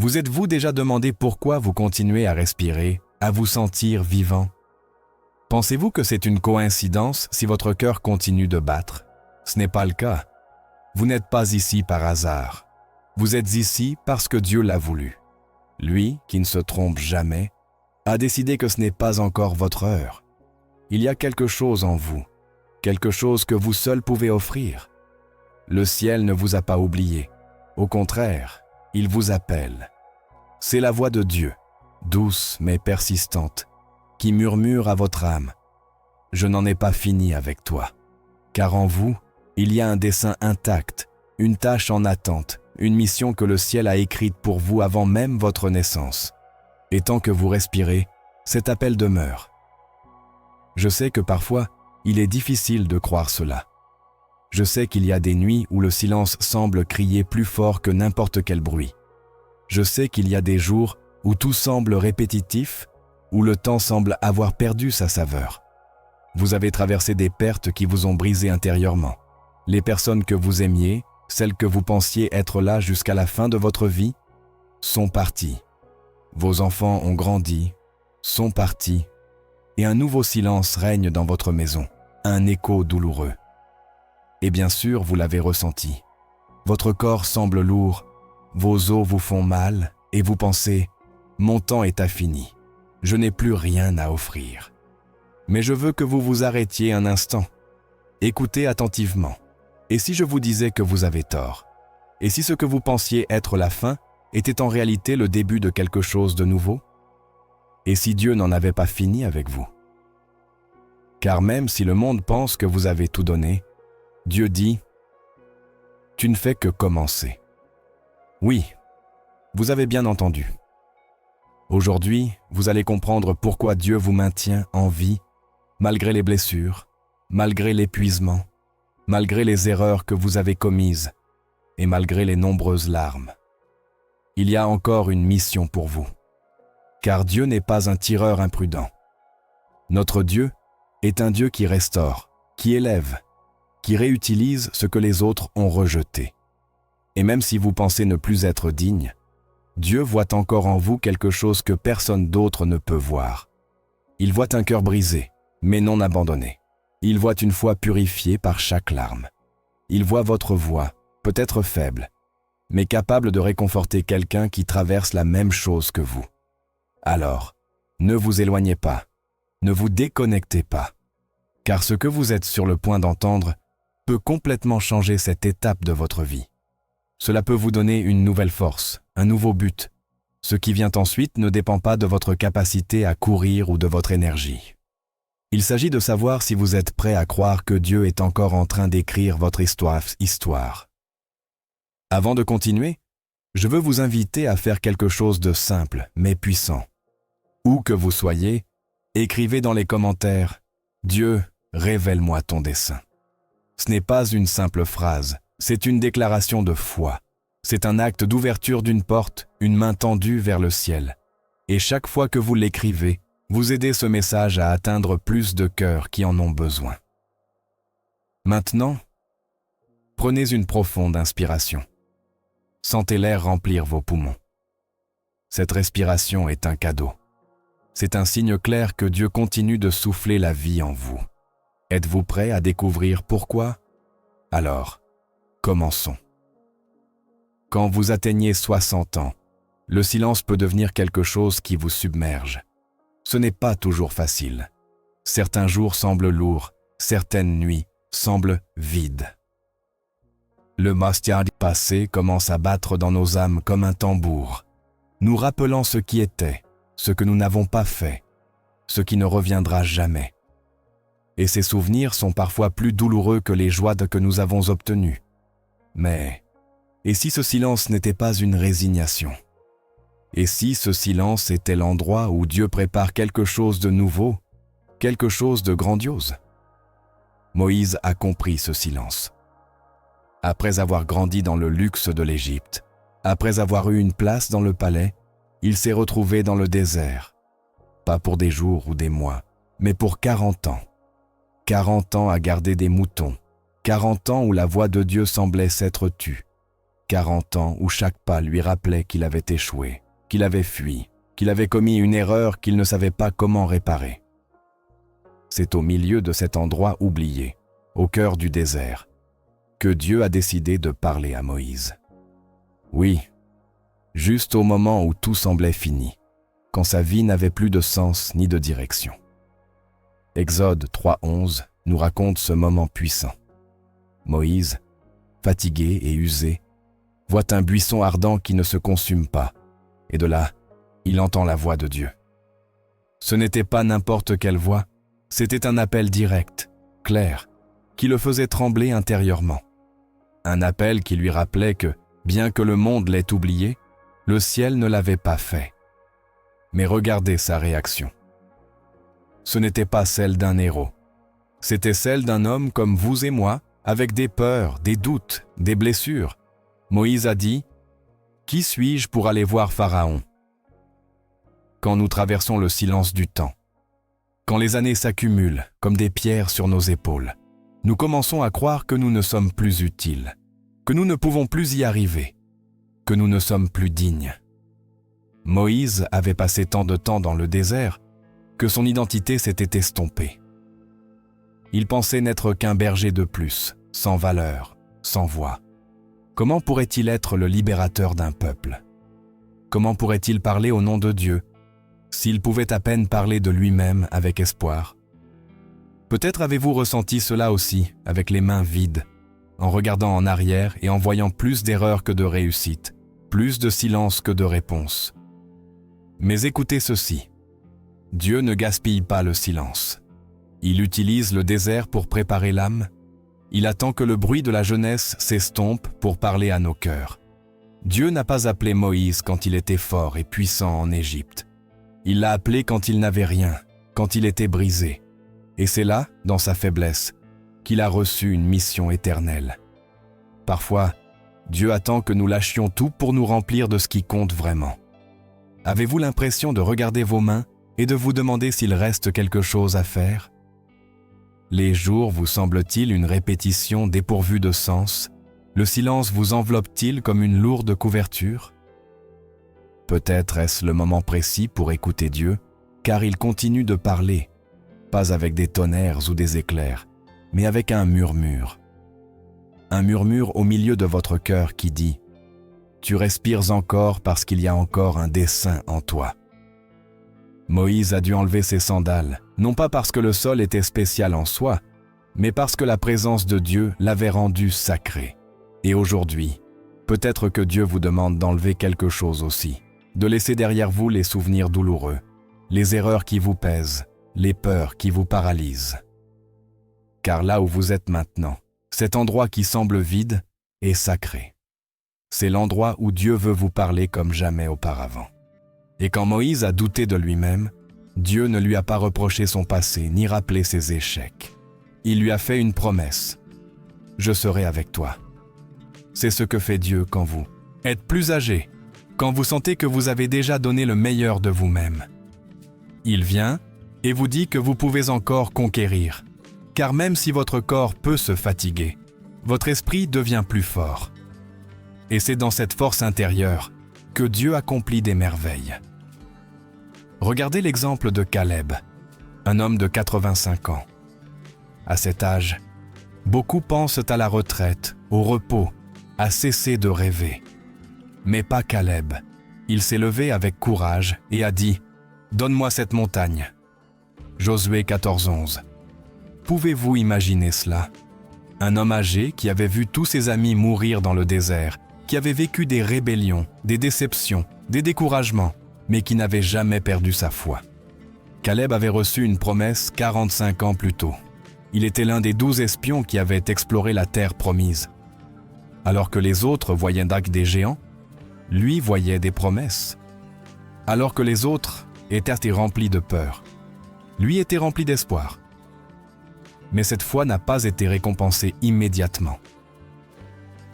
Vous êtes-vous déjà demandé pourquoi vous continuez à respirer, à vous sentir vivant? Pensez-vous que c'est une coïncidence si votre cœur continue de battre? Ce n'est pas le cas. Vous n'êtes pas ici par hasard. Vous êtes ici parce que Dieu l'a voulu. Lui, qui ne se trompe jamais, a décidé que ce n'est pas encore votre heure. Il y a quelque chose en vous, quelque chose que vous seul pouvez offrir. Le ciel ne vous a pas oublié. Au contraire, il vous appelle. C'est la voix de Dieu, douce mais persistante, qui murmure à votre âme. Je n'en ai pas fini avec toi. Car en vous, il y a un dessein intact, une tâche en attente, une mission que le ciel a écrite pour vous avant même votre naissance. Et tant que vous respirez, cet appel demeure. Je sais que parfois, il est difficile de croire cela. Je sais qu'il y a des nuits où le silence semble crier plus fort que n'importe quel bruit. Je sais qu'il y a des jours où tout semble répétitif, où le temps semble avoir perdu sa saveur. Vous avez traversé des pertes qui vous ont brisé intérieurement. Les personnes que vous aimiez, celles que vous pensiez être là jusqu'à la fin de votre vie, sont parties. Vos enfants ont grandi, sont partis, et un nouveau silence règne dans votre maison, un écho douloureux. Et bien sûr, vous l'avez ressenti. Votre corps semble lourd, vos os vous font mal, et vous pensez « Mon temps est infini, je n'ai plus rien à offrir ». Mais je veux que vous vous arrêtiez un instant. Écoutez attentivement. Et si je vous disais que vous avez tort? Et si ce que vous pensiez être la fin était en réalité le début de quelque chose de nouveau? Et si Dieu n'en avait pas fini avec vous? Car même si le monde pense que vous avez tout donné, Dieu dit « Tu ne fais que commencer ». Oui, vous avez bien entendu. Aujourd'hui, vous allez comprendre pourquoi Dieu vous maintient en vie, malgré les blessures, malgré l'épuisement, malgré les erreurs que vous avez commises et malgré les nombreuses larmes. Il y a encore une mission pour vous, car Dieu n'est pas un tireur imprudent. Notre Dieu est un Dieu qui restaure, qui élève, qui réutilise ce que les autres ont rejeté. Et même si vous pensez ne plus être digne, Dieu voit encore en vous quelque chose que personne d'autre ne peut voir. Il voit un cœur brisé, mais non abandonné. Il voit une foi purifiée par chaque larme. Il voit votre voix, peut-être faible, mais capable de réconforter quelqu'un qui traverse la même chose que vous. Alors, ne vous éloignez pas, ne vous déconnectez pas, car ce que vous êtes sur le point d'entendre peut complètement changer cette étape de votre vie. Cela peut vous donner une nouvelle force, un nouveau but. Ce qui vient ensuite ne dépend pas de votre capacité à courir ou de votre énergie. Il s'agit de savoir si vous êtes prêt à croire que Dieu est encore en train d'écrire votre histoire. Avant de continuer, je veux vous inviter à faire quelque chose de simple mais puissant. Où que vous soyez, écrivez dans les commentaires « Dieu, révèle-moi ton dessein ». Ce n'est pas une simple phrase, c'est une déclaration de foi. C'est un acte d'ouverture d'une porte, une main tendue vers le ciel. Et chaque fois que vous l'écrivez, vous aidez ce message à atteindre plus de cœurs qui en ont besoin. Maintenant, prenez une profonde inspiration. Sentez l'air remplir vos poumons. Cette respiration est un cadeau. C'est un signe clair que Dieu continue de souffler la vie en vous. Êtes-vous prêt à découvrir pourquoi? Alors, commençons. Quand vous atteignez 60 ans, le silence peut devenir quelque chose qui vous submerge. Ce n'est pas toujours facile. Certains jours semblent lourds, certaines nuits semblent vides. Le mystère du passé commence à battre dans nos âmes comme un tambour, nous rappelant ce qui était, ce que nous n'avons pas fait, ce qui ne reviendra jamais. Et ces souvenirs sont parfois plus douloureux que les joies que nous avons obtenues. Mais, et si ce silence n'était pas une résignation? Et si ce silence était l'endroit où Dieu prépare quelque chose de nouveau, quelque chose de grandiose? Moïse a compris ce silence. Après avoir grandi dans le luxe de l'Égypte, après avoir eu une place dans le palais, il s'est retrouvé dans le désert. Pas pour des jours ou des mois, mais pour 40 ans. 40 ans à garder des moutons, 40 ans où la voix de Dieu semblait s'être tue, 40 ans où chaque pas lui rappelait qu'il avait échoué, qu'il avait fui, qu'il avait commis une erreur qu'il ne savait pas comment réparer. C'est au milieu de cet endroit oublié, au cœur du désert, que Dieu a décidé de parler à Moïse. Oui, juste au moment où tout semblait fini, quand sa vie n'avait plus de sens ni de direction. Exode 3:11 nous raconte ce moment puissant. Moïse, fatigué et usé, voit un buisson ardent qui ne se consume pas, et de là, il entend la voix de Dieu. Ce n'était pas n'importe quelle voix, c'était un appel direct, clair, qui le faisait trembler intérieurement. Un appel qui lui rappelait que, bien que le monde l'ait oublié, le ciel ne l'avait pas fait. Mais regardez sa réaction. Ce n'était pas celle d'un héros. C'était celle d'un homme comme vous et moi, avec des peurs, des doutes, des blessures. Moïse a dit « Qui suis-je pour aller voir Pharaon ?» Quand nous traversons le silence du temps, quand les années s'accumulent comme des pierres sur nos épaules, nous commençons à croire que nous ne sommes plus utiles, que nous ne pouvons plus y arriver, que nous ne sommes plus dignes. Moïse avait passé tant de temps dans le désert que son identité s'était estompée. Il pensait n'être qu'un berger de plus, sans valeur, sans voix. Comment pourrait-il être le libérateur d'un peuple? Comment pourrait-il parler au nom de Dieu s'il pouvait à peine parler de lui-même avec espoir? Peut-être avez-vous ressenti cela aussi, avec les mains vides, en regardant en arrière et en voyant plus d'erreurs que de réussites, plus de silence que de réponses. Mais écoutez ceci, Dieu ne gaspille pas le silence. Il utilise le désert pour préparer l'âme. Il attend que le bruit de la jeunesse s'estompe pour parler à nos cœurs. Dieu n'a pas appelé Moïse quand il était fort et puissant en Égypte. Il l'a appelé quand il n'avait rien, quand il était brisé. Et c'est là, dans sa faiblesse, qu'il a reçu une mission éternelle. Parfois, Dieu attend que nous lâchions tout pour nous remplir de ce qui compte vraiment. Avez-vous l'impression de regarder vos mains et de vous demander s'il reste quelque chose à faire? Les jours vous semblent-ils une répétition dépourvue de sens? Le silence vous enveloppe-t-il comme une lourde couverture? Peut-être est-ce le moment précis pour écouter Dieu, car il continue de parler, pas avec des tonnerres ou des éclairs, mais avec un murmure. Un murmure au milieu de votre cœur qui dit « Tu respires encore parce qu'il y a encore un dessein en toi ». Moïse a dû enlever ses sandales, non pas parce que le sol était spécial en soi, mais parce que la présence de Dieu l'avait rendu sacré. Et aujourd'hui, peut-être que Dieu vous demande d'enlever quelque chose aussi, de laisser derrière vous les souvenirs douloureux, les erreurs qui vous pèsent, les peurs qui vous paralysent. Car là où vous êtes maintenant, cet endroit qui semble vide est sacré. C'est l'endroit où Dieu veut vous parler comme jamais auparavant. Et quand Moïse a douté de lui-même, Dieu ne lui a pas reproché son passé ni rappelé ses échecs. Il lui a fait une promesse. « Je serai avec toi ». C'est ce que fait Dieu quand vous êtes plus âgé, quand vous sentez que vous avez déjà donné le meilleur de vous-même. Il vient et vous dit que vous pouvez encore conquérir, car même si votre corps peut se fatiguer, votre esprit devient plus fort. Et c'est dans cette force intérieure que Dieu accomplit des merveilles. Regardez l'exemple de Caleb, un homme de 85 ans. À cet âge, beaucoup pensent à la retraite, au repos, à cesser de rêver. Mais pas Caleb. Il s'est levé avec courage et a dit « Donne-moi cette montagne ». Josué 14:11. Pouvez-vous imaginer cela? Un homme âgé qui avait vu tous ses amis mourir dans le désert, qui avait vécu des rébellions, des déceptions, des découragements, mais qui n'avait jamais perdu sa foi. Caleb avait reçu une promesse 45 ans plus tôt. Il était l'un des 12 espions qui avaient exploré la terre promise. Alors que les autres voyaient des géants, lui voyait des promesses. Alors que les autres étaient remplis de peur, lui était rempli d'espoir. Mais cette foi n'a pas été récompensée immédiatement.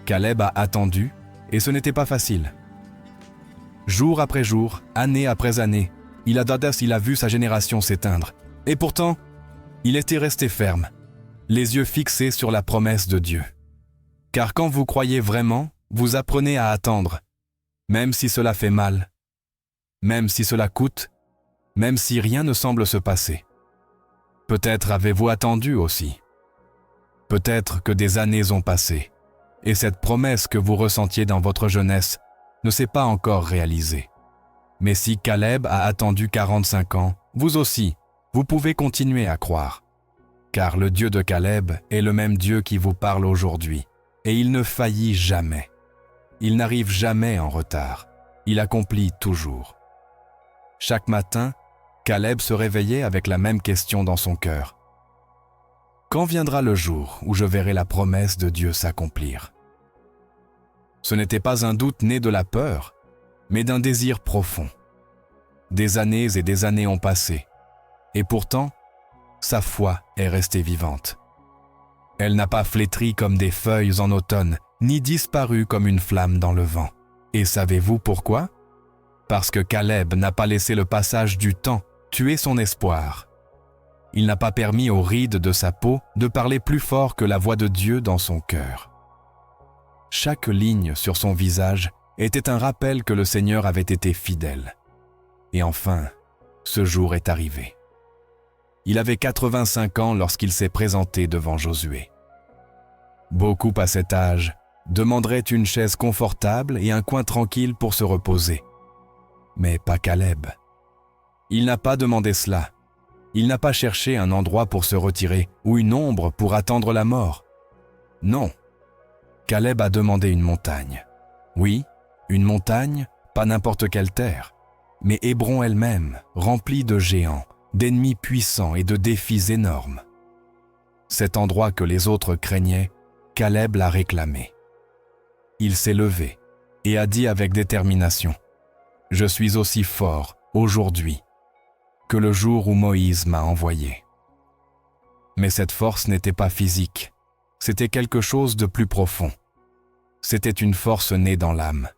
Caleb a attendu, et ce n'était pas facile. Jour après jour, année après année, il a vu sa génération s'éteindre. Et pourtant, il était resté ferme, les yeux fixés sur la promesse de Dieu. Car quand vous croyez vraiment, Vous apprenez à attendre, même si cela fait mal, même si cela coûte, même si rien ne semble se passer. Peut-être avez-vous attendu aussi. Peut-être que des années ont passé, et cette promesse que vous ressentiez dans votre jeunesse ne s'est pas encore réalisée. Mais si Caleb a attendu 45 ans, vous aussi, vous pouvez continuer à croire. Car le Dieu de Caleb est le même Dieu qui vous parle aujourd'hui, et il ne faillit jamais. Il n'arrive jamais en retard. Il accomplit toujours. Chaque matin, Caleb se réveillait avec la même question dans son cœur. Quand viendra le jour où je verrai la promesse de Dieu s'accomplir? Ce n'était pas un doute né de la peur, mais d'un désir profond. Des années et des années ont passé, et pourtant, sa foi est restée vivante. Elle n'a pas flétri comme des feuilles en automne, ni disparu comme une flamme dans le vent. Et savez-vous pourquoi? Parce que Caleb n'a pas laissé le passage du temps tuer son espoir. Il n'a pas permis aux rides de sa peau de parler plus fort que la voix de Dieu dans son cœur. Chaque ligne sur son visage était un rappel que le Seigneur avait été fidèle. Et enfin, ce jour est arrivé. Il avait 85 ans lorsqu'il s'est présenté devant Josué. Beaucoup à cet âge demanderaient une chaise confortable et un coin tranquille pour se reposer. Mais pas Caleb. Il n'a pas demandé cela. Il n'a pas cherché un endroit pour se retirer ou une ombre pour attendre la mort. Non. Caleb a demandé une montagne. Oui, une montagne, pas n'importe quelle terre, mais Hébron elle-même, remplie de géants, d'ennemis puissants et de défis énormes. Cet endroit que les autres craignaient, Caleb l'a réclamé. Il s'est levé et a dit avec détermination, « Je suis aussi fort aujourd'hui que le jour où Moïse m'a envoyé. » Mais cette force n'était pas physique, c'était quelque chose de plus profond. C'était une force née dans l'âme.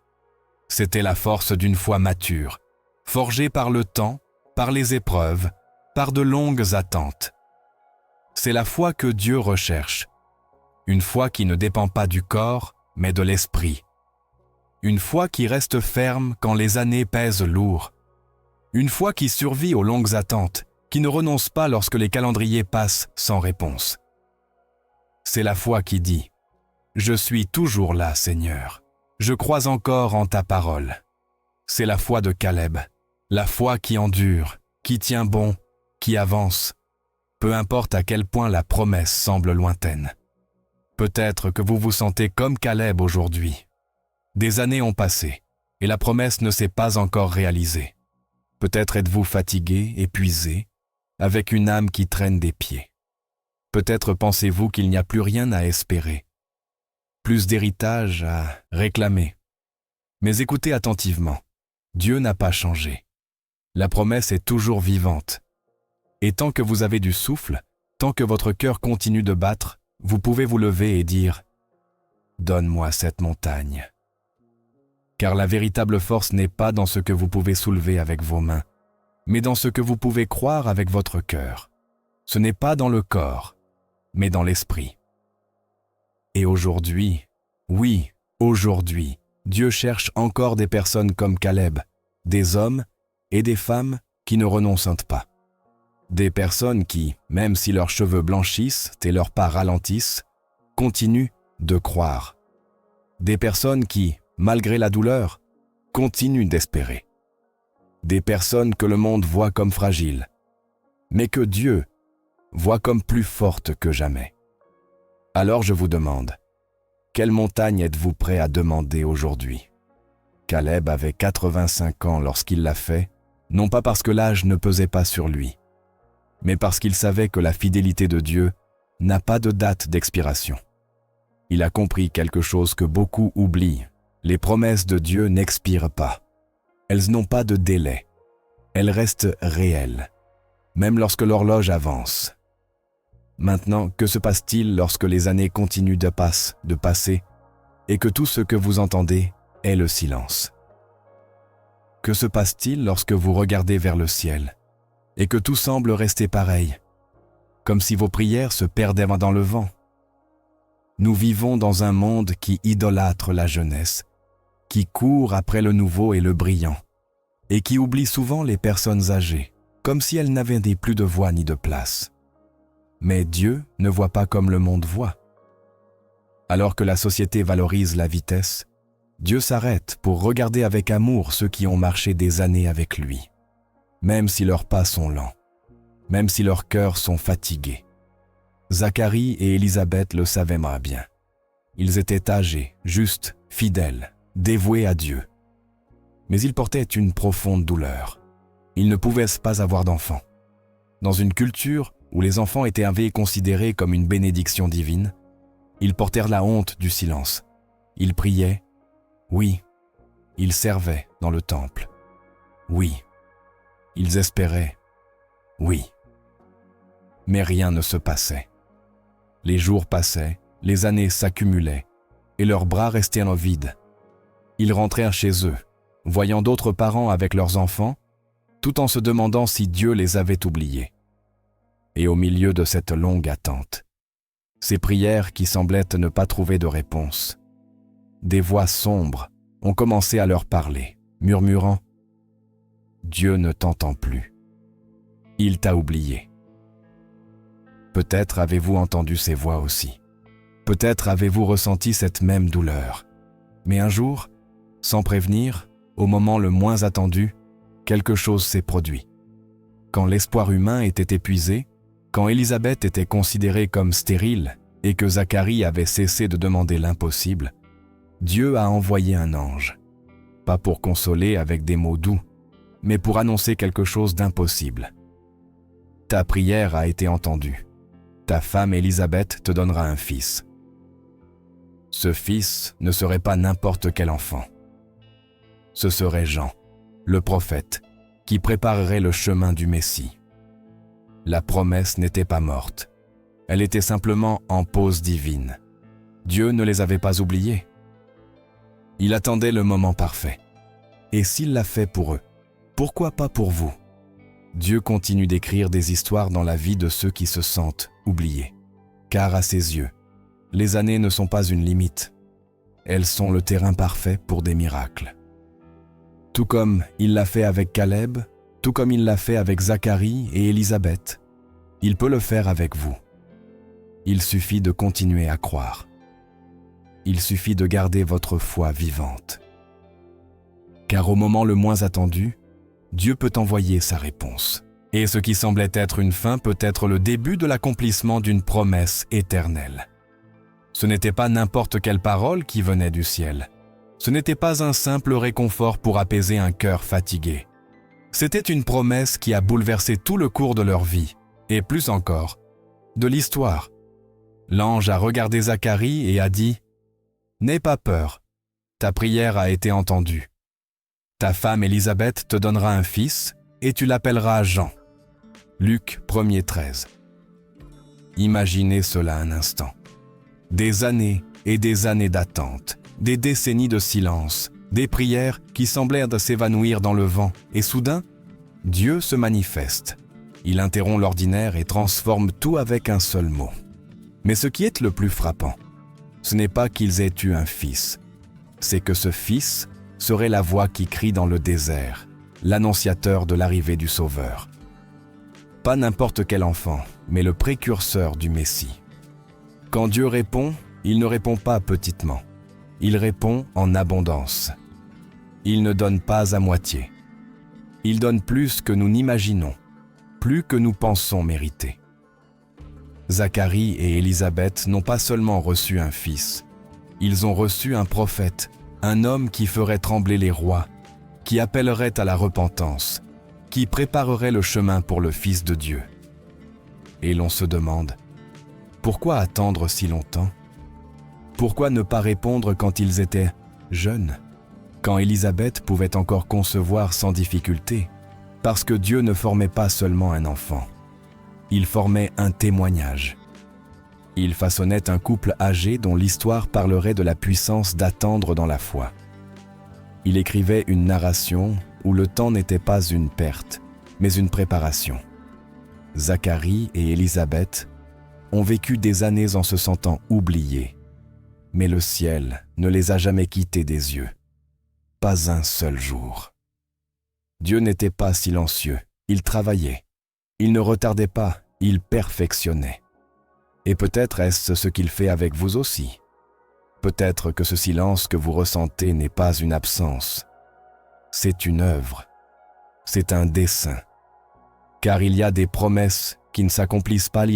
C'était la force d'une foi mature, forgée par le temps, par les épreuves, par de longues attentes. C'est la foi que Dieu recherche. Une foi qui ne dépend pas du corps, mais de l'esprit. Une foi qui reste ferme quand les années pèsent lourd. Une foi qui survit aux longues attentes, qui ne renonce pas lorsque les calendriers passent sans réponse. C'est la foi qui dit « Je suis toujours là, Seigneur. Je crois encore en ta parole. » C'est la foi de Caleb, la foi qui endure, qui tient bon, qui avance, peu importe à quel point la promesse semble lointaine. Peut-être que vous vous sentez comme Caleb aujourd'hui. Des années ont passé et la promesse ne s'est pas encore réalisée. Peut-être êtes-vous fatigué, épuisé, avec une âme qui traîne des pieds. Peut-être pensez-vous qu'il n'y a plus rien à espérer, plus d'héritage à réclamer. Mais écoutez attentivement, Dieu n'a pas changé. La promesse est toujours vivante. Et tant que vous avez du souffle, tant que votre cœur continue de battre, vous pouvez vous lever et dire « Donne-moi cette montagne ». Car la véritable force n'est pas dans ce que vous pouvez soulever avec vos mains, mais dans ce que vous pouvez croire avec votre cœur. Ce n'est pas dans le corps, mais dans l'esprit. Et aujourd'hui, oui, aujourd'hui, Dieu cherche encore des personnes comme Caleb, des hommes et des femmes qui ne renoncent pas. Des personnes qui, même si leurs cheveux blanchissent et leurs pas ralentissent, continuent de croire. Des personnes qui, malgré la douleur, continuent d'espérer. Des personnes que le monde voit comme fragiles, mais que Dieu voit comme plus fortes que jamais. Alors je vous demande, quelle montagne êtes-vous prêt à demander aujourd'hui? Caleb avait 85 ans lorsqu'il l'a fait, non pas parce que l'âge ne pesait pas sur lui, mais parce qu'il savait que la fidélité de Dieu n'a pas de date d'expiration. Il a compris quelque chose que beaucoup oublient. Les promesses de Dieu n'expirent pas. Elles n'ont pas de délai. Elles restent réelles, même lorsque l'horloge avance. Maintenant, que se passe-t-il lorsque les années continuent de passer, et que tout ce que vous entendez est le silence? Que se passe-t-il lorsque vous regardez vers le ciel, et que tout semble rester pareil, comme si vos prières se perdaient dans le vent? Nous vivons dans un monde qui idolâtre la jeunesse, qui court après le nouveau et le brillant, et qui oublie souvent les personnes âgées, comme si elles n'avaient plus de voix ni de place. Mais Dieu ne voit pas comme le monde voit. Alors que la société valorise la vitesse, Dieu s'arrête pour regarder avec amour ceux qui ont marché des années avec lui, même si leurs pas sont lents, même si leurs cœurs sont fatigués. Zacharie et Élisabeth le savaient bien. Ils étaient âgés, justes, fidèles, dévoués à Dieu. Mais ils portaient une profonde douleur. Ils ne pouvaient pas avoir d'enfants. Dans une culture où les enfants étaient considérés comme une bénédiction divine, ils portèrent la honte du silence. Ils priaient, oui. Ils servaient dans le temple, oui. Ils espéraient, oui. Mais rien ne se passait. Les jours passaient, les années s'accumulaient, et leurs bras restaient vides. Ils rentrèrent chez eux, voyant d'autres parents avec leurs enfants, tout en se demandant si Dieu les avait oubliés. Et au milieu de cette longue attente, ces prières qui semblaient ne pas trouver de réponse, des voix sombres ont commencé à leur parler, murmurant « Dieu ne t'entend plus. Il t'a oublié. » Peut-être avez-vous entendu ces voix aussi. Peut-être avez-vous ressenti cette même douleur. Mais un jour, sans prévenir, au moment le moins attendu, quelque chose s'est produit. Quand l'espoir humain était épuisé, quand Élisabeth était considérée comme stérile et que Zacharie avait cessé de demander l'impossible, Dieu a envoyé un ange, pas pour consoler avec des mots doux, mais pour annoncer quelque chose d'impossible. Ta prière a été entendue. Ta femme Élisabeth te donnera un fils. Ce fils ne serait pas n'importe quel enfant. Ce serait Jean, le prophète, qui préparerait le chemin du Messie. La promesse n'était pas morte. Elle était simplement en pause divine. Dieu ne les avait pas oubliés. Il attendait le moment parfait. Et s'il l'a fait pour eux, pourquoi pas pour vous? Dieu continue d'écrire des histoires dans la vie de ceux qui se sentent oubliés. Car à ses yeux, les années ne sont pas une limite. Elles sont le terrain parfait pour des miracles. Tout comme il l'a fait avec Caleb, tout comme il l'a fait avec Zacharie et Élisabeth, il peut le faire avec vous. Il suffit de continuer à croire. Il suffit de garder votre foi vivante. Car au moment le moins attendu, Dieu peut envoyer sa réponse. Et ce qui semblait être une fin peut être le début de l'accomplissement d'une promesse éternelle. Ce n'était pas n'importe quelle parole qui venait du ciel. Ce n'était pas un simple réconfort pour apaiser un cœur fatigué. C'était une promesse qui a bouleversé tout le cours de leur vie, et plus encore, de l'histoire. L'ange a regardé Zacharie et a dit « N'aie pas peur, ta prière a été entendue. Ta femme Élisabeth te donnera un fils et tu l'appelleras Jean. » Luc 1er13. Imaginez cela un instant. Des années et des années d'attente, des décennies de silence, des prières qui semblèrent de s'évanouir dans le vent, et soudain, Dieu se manifeste. Il interrompt l'ordinaire et transforme tout avec un seul mot. Mais ce qui est le plus frappant, ce n'est pas qu'ils aient eu un fils, c'est que ce fils serait la voix qui crie dans le désert, l'annonciateur de l'arrivée du Sauveur. Pas n'importe quel enfant, mais le précurseur du Messie. Quand Dieu répond, il ne répond pas petitement. Il répond en abondance. Il ne donne pas à moitié. Il donne plus que nous n'imaginons, plus que nous pensons mériter. Zacharie et Élisabeth n'ont pas seulement reçu un fils, ils ont reçu un prophète, un homme qui ferait trembler les rois, qui appellerait à la repentance, qui préparerait le chemin pour le Fils de Dieu. Et l'on se demande, pourquoi attendre si longtemps? Pourquoi ne pas répondre quand ils étaient jeunes, quand Élisabeth pouvait encore concevoir sans difficulté? Parce que Dieu ne formait pas seulement un enfant, il formait un témoignage. Il façonnait un couple âgé dont l'histoire parlerait de la puissance d'attendre dans la foi. Il écrivait une narration où le temps n'était pas une perte, mais une préparation. Zacharie et Élisabeth ont vécu des années en se sentant oubliés, mais le ciel ne les a jamais quittés des yeux. Pas un seul jour. Dieu n'était pas silencieux, il travaillait. Il ne retardait pas, il perfectionnait. Et peut-être est-ce ce qu'il fait avec vous aussi. Peut-être que ce silence que vous ressentez n'est pas une absence. C'est une œuvre. C'est un dessein. Car il y a des promesses qui ne s'accomplissent pas,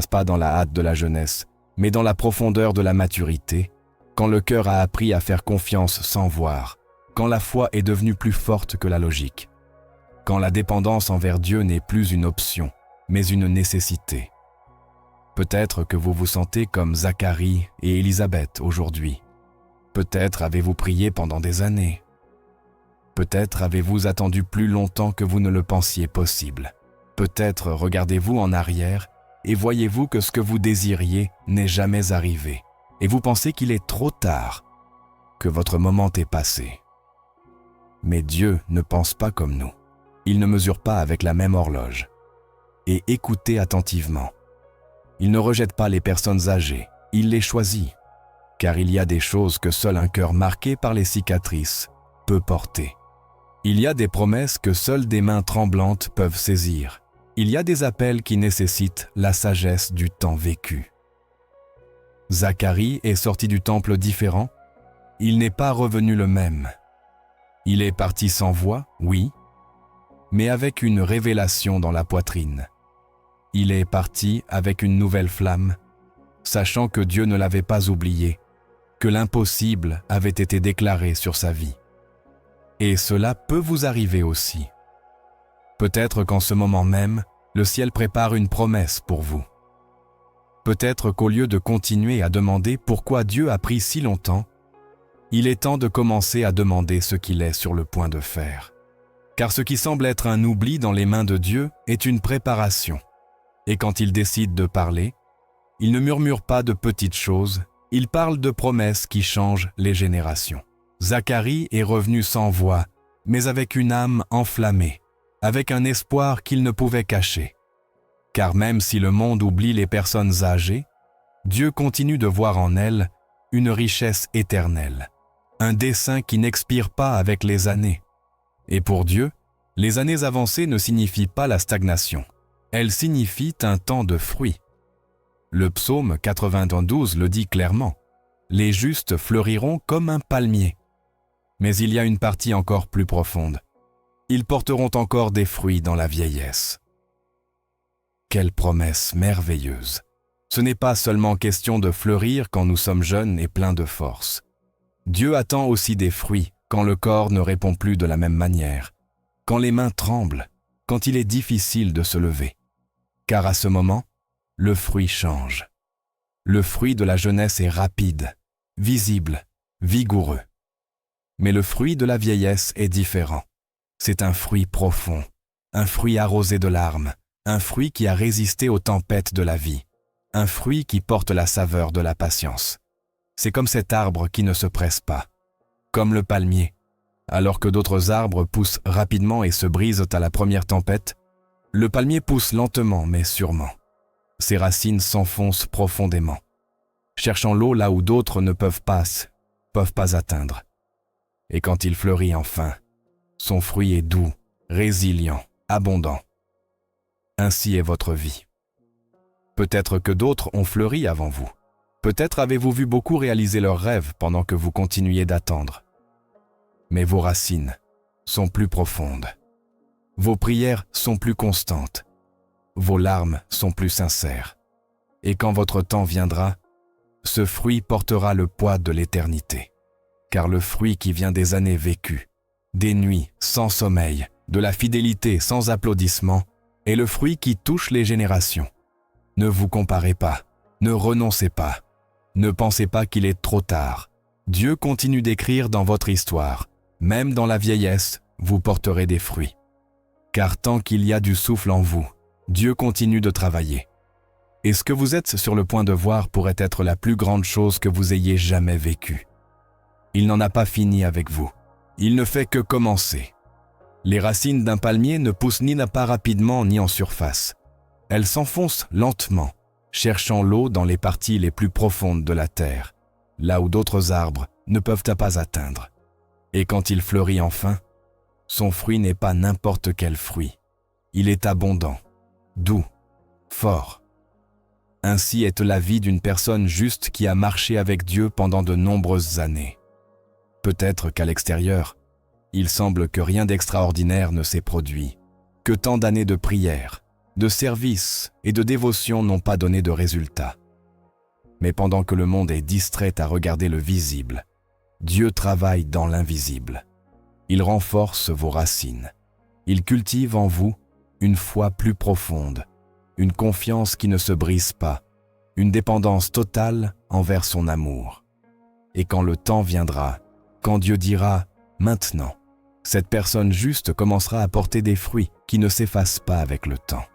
pas dans la hâte de la jeunesse, mais dans la profondeur de la maturité, quand le cœur a appris à faire confiance sans voir, quand la foi est devenue plus forte que la logique, quand la dépendance envers Dieu n'est plus une option, mais une nécessité. Peut-être que vous vous sentez comme Zacharie et Élisabeth aujourd'hui. Peut-être avez-vous prié pendant des années. Peut-être avez-vous attendu plus longtemps que vous ne le pensiez possible. Peut-être regardez-vous en arrière et voyez-vous que ce que vous désiriez n'est jamais arrivé. Et vous pensez qu'il est trop tard, que votre moment est passé. Mais Dieu ne pense pas comme nous. Il ne mesure pas avec la même horloge. Et écoutez attentivement. Il ne rejette pas les personnes âgées, il les choisit. Car il y a des choses que seul un cœur marqué par les cicatrices peut porter. Il y a des promesses que seules des mains tremblantes peuvent saisir. Il y a des appels qui nécessitent la sagesse du temps vécu. Zacharie est sorti du temple différent. Il n'est pas revenu le même. Il est parti sans voix, oui, mais avec une révélation dans la poitrine. Il est parti avec une nouvelle flamme, sachant que Dieu ne l'avait pas oublié, que l'impossible avait été déclaré sur sa vie. Et cela peut vous arriver aussi. Peut-être qu'en ce moment même, le ciel prépare une promesse pour vous. Peut-être qu'au lieu de continuer à demander pourquoi Dieu a pris si longtemps, il est temps de commencer à demander ce qu'il est sur le point de faire. Car ce qui semble être un oubli dans les mains de Dieu est une préparation. Et quand il décide de parler, il ne murmure pas de petites choses, il parle de promesses qui changent les générations. Zacharie est revenu sans voix, mais avec une âme enflammée, avec un espoir qu'il ne pouvait cacher. Car même si le monde oublie les personnes âgées, Dieu continue de voir en elles une richesse éternelle, un dessein qui n'expire pas avec les années. Et pour Dieu, les années avancées ne signifient pas la stagnation. Elles signifient un temps de fruits. Le psaume 92 le dit clairement. Les justes fleuriront comme un palmier. Mais il y a une partie encore plus profonde. Ils porteront encore des fruits dans la vieillesse. Quelle promesse merveilleuse! Ce n'est pas seulement question de fleurir quand nous sommes jeunes et pleins de force. Dieu attend aussi des fruits quand le corps ne répond plus de la même manière, quand les mains tremblent, quand il est difficile de se lever. Car à ce moment, le fruit change. Le fruit de la jeunesse est rapide, visible, vigoureux. Mais le fruit de la vieillesse est différent. C'est un fruit profond, un fruit arrosé de larmes, un fruit qui a résisté aux tempêtes de la vie, un fruit qui porte la saveur de la patience. C'est comme cet arbre qui ne se presse pas, comme le palmier. Alors que d'autres arbres poussent rapidement et se brisent à la première tempête, le palmier pousse lentement mais sûrement. Ses racines s'enfoncent profondément, cherchant l'eau là où d'autres ne peuvent pas atteindre. Et quand il fleurit enfin, son fruit est doux, résilient, abondant. Ainsi est votre vie. Peut-être que d'autres ont fleuri avant vous. Peut-être avez-vous vu beaucoup réaliser leurs rêves pendant que vous continuiez d'attendre. Mais vos racines sont plus profondes. Vos prières sont plus constantes. Vos larmes sont plus sincères. Et quand votre temps viendra, ce fruit portera le poids de l'éternité. Car le fruit qui vient des années vécues, des nuits sans sommeil, de la fidélité sans applaudissements, est le fruit qui touche les générations. Ne vous comparez pas, ne renoncez pas, ne pensez pas qu'il est trop tard. Dieu continue d'écrire dans votre histoire. Même dans la vieillesse, vous porterez des fruits. Car tant qu'il y a du souffle en vous, Dieu continue de travailler. Et ce que vous êtes sur le point de voir pourrait être la plus grande chose que vous ayez jamais vécue. Il n'en a pas fini avec vous. Il ne fait que commencer. Les racines d'un palmier ne poussent ni pas rapidement ni en surface. Elles s'enfoncent lentement, cherchant l'eau dans les parties les plus profondes de la terre. là où d'autres arbres ne peuvent pas atteindre. Et quand il fleurit enfin, son fruit n'est pas n'importe quel fruit. Il est abondant, doux, fort. Ainsi est la vie d'une personne juste qui a marché avec Dieu pendant de nombreuses années. Peut-être qu'à l'extérieur, il semble que rien d'extraordinaire ne s'est produit, que tant d'années de prière, de service et de dévotion n'ont pas donné de résultats. Mais pendant que le monde est distrait à regarder le visible, Dieu travaille dans l'invisible. Il renforce vos racines. Il cultive en vous une foi plus profonde, une confiance qui ne se brise pas, une dépendance totale envers son amour. Et quand le temps viendra, quand Dieu dira « maintenant », cette personne juste commencera à porter des fruits qui ne s'effacent pas avec le temps.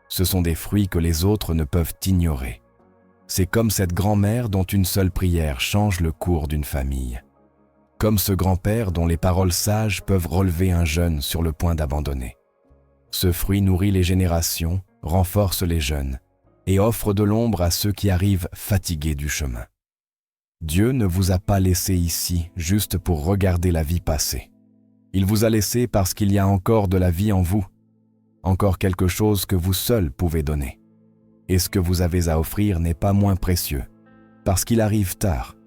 Ce sont des fruits que les autres ne peuvent ignorer. C'est comme cette grand-mère dont une seule prière change le cours d'une famille. Comme ce grand-père dont les paroles sages peuvent relever un jeune sur le point d'abandonner. Ce fruit nourrit les générations, renforce les jeunes et offre de l'ombre à ceux qui arrivent fatigués du chemin. Dieu ne vous a pas laissé ici juste pour regarder la vie passer. Il vous a laissé parce qu'il y a encore de la vie en vous, encore quelque chose que vous seul pouvez donner. Et ce que vous avez à offrir n'est pas moins précieux, parce qu'il arrive tard.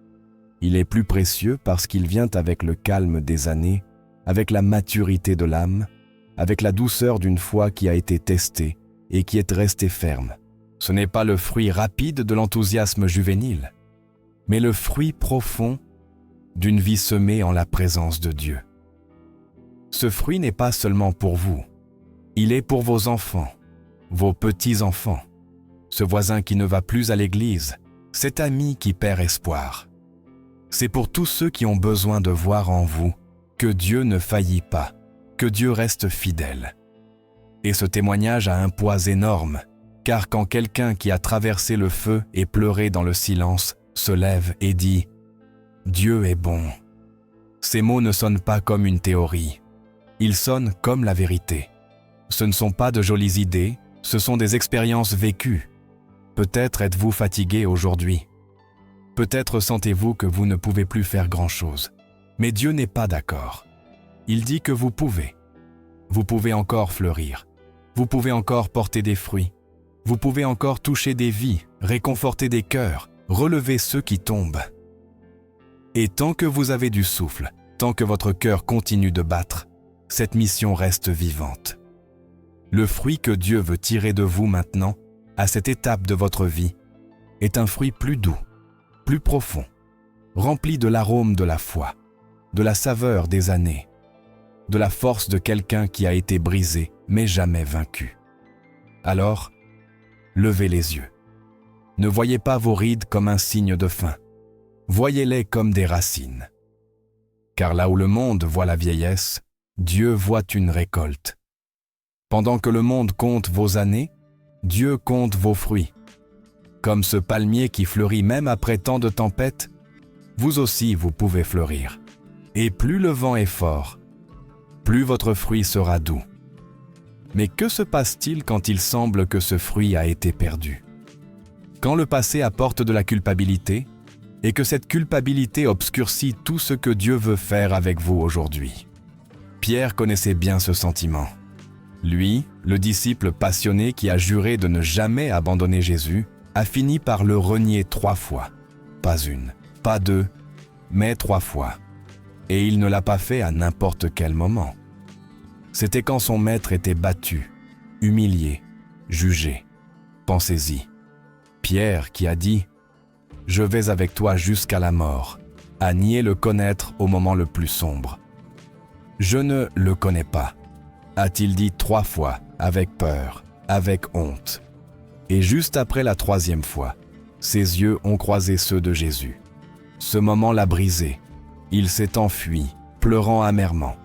Il est plus précieux parce qu'il vient avec le calme des années, avec la maturité de l'âme, avec la douceur d'une foi qui a été testée et qui est restée ferme. Ce n'est pas le fruit rapide de l'enthousiasme juvénile, mais le fruit profond d'une vie semée en la présence de Dieu. Ce fruit n'est pas seulement pour vous, il est pour vos enfants, vos petits-enfants, ce voisin qui ne va plus à l'église, cet ami qui perd espoir. C'est pour tous ceux qui ont besoin de voir en vous que Dieu ne faillit pas, que Dieu reste fidèle. Et ce témoignage a un poids énorme, car quand quelqu'un qui a traversé le feu et pleuré dans le silence se lève et dit « Dieu est bon », ces mots ne sonnent pas comme une théorie, ils sonnent comme la vérité. Ce ne sont pas de jolies idées, ce sont des expériences vécues. Peut-être êtes-vous fatigué aujourd'hui. Peut-être sentez-vous que vous ne pouvez plus faire grand-chose. Mais Dieu n'est pas d'accord. Il dit que vous pouvez. Vous pouvez encore fleurir. Vous pouvez encore porter des fruits. Vous pouvez encore toucher des vies, réconforter des cœurs, relever ceux qui tombent. Et tant que vous avez du souffle, tant que votre cœur continue de battre, cette mission reste vivante. Le fruit que Dieu veut tirer de vous maintenant, à cette étape de votre vie, est un fruit plus doux, plus profond, rempli de l'arôme de la foi, de la saveur des années, de la force de quelqu'un qui a été brisé mais jamais vaincu. Alors, levez les yeux. Ne voyez pas vos rides comme un signe de fin. Voyez-les comme des racines. Car là où le monde voit la vieillesse, Dieu voit une récolte. Pendant que le monde compte vos années, Dieu compte vos fruits. Comme ce palmier qui fleurit même après tant de tempêtes, vous aussi vous pouvez fleurir. Et plus le vent est fort, plus votre fruit sera doux. Mais que se passe-t-il quand il semble que ce fruit a été perdu? Quand le passé apporte de la culpabilité, et que cette culpabilité obscurcit tout ce que Dieu veut faire avec vous aujourd'hui. Pierre connaissait bien ce sentiment. Lui, le disciple passionné qui a juré de ne jamais abandonner Jésus, a fini par le renier 3 fois. Pas une, pas 2, mais 3 fois. Et il ne l'a pas fait à n'importe quel moment. C'était quand son maître était battu, humilié, jugé. Pensez-y. Pierre qui a dit « Je vais avec toi jusqu'à la mort », a nié le connaître au moment le plus sombre. « Je ne le connais pas », a-t-il dit 3 fois, avec peur, avec honte. Et juste après la 3e fois, ses yeux ont croisé ceux de Jésus. Ce moment l'a brisé. Il s'est enfui, pleurant amèrement.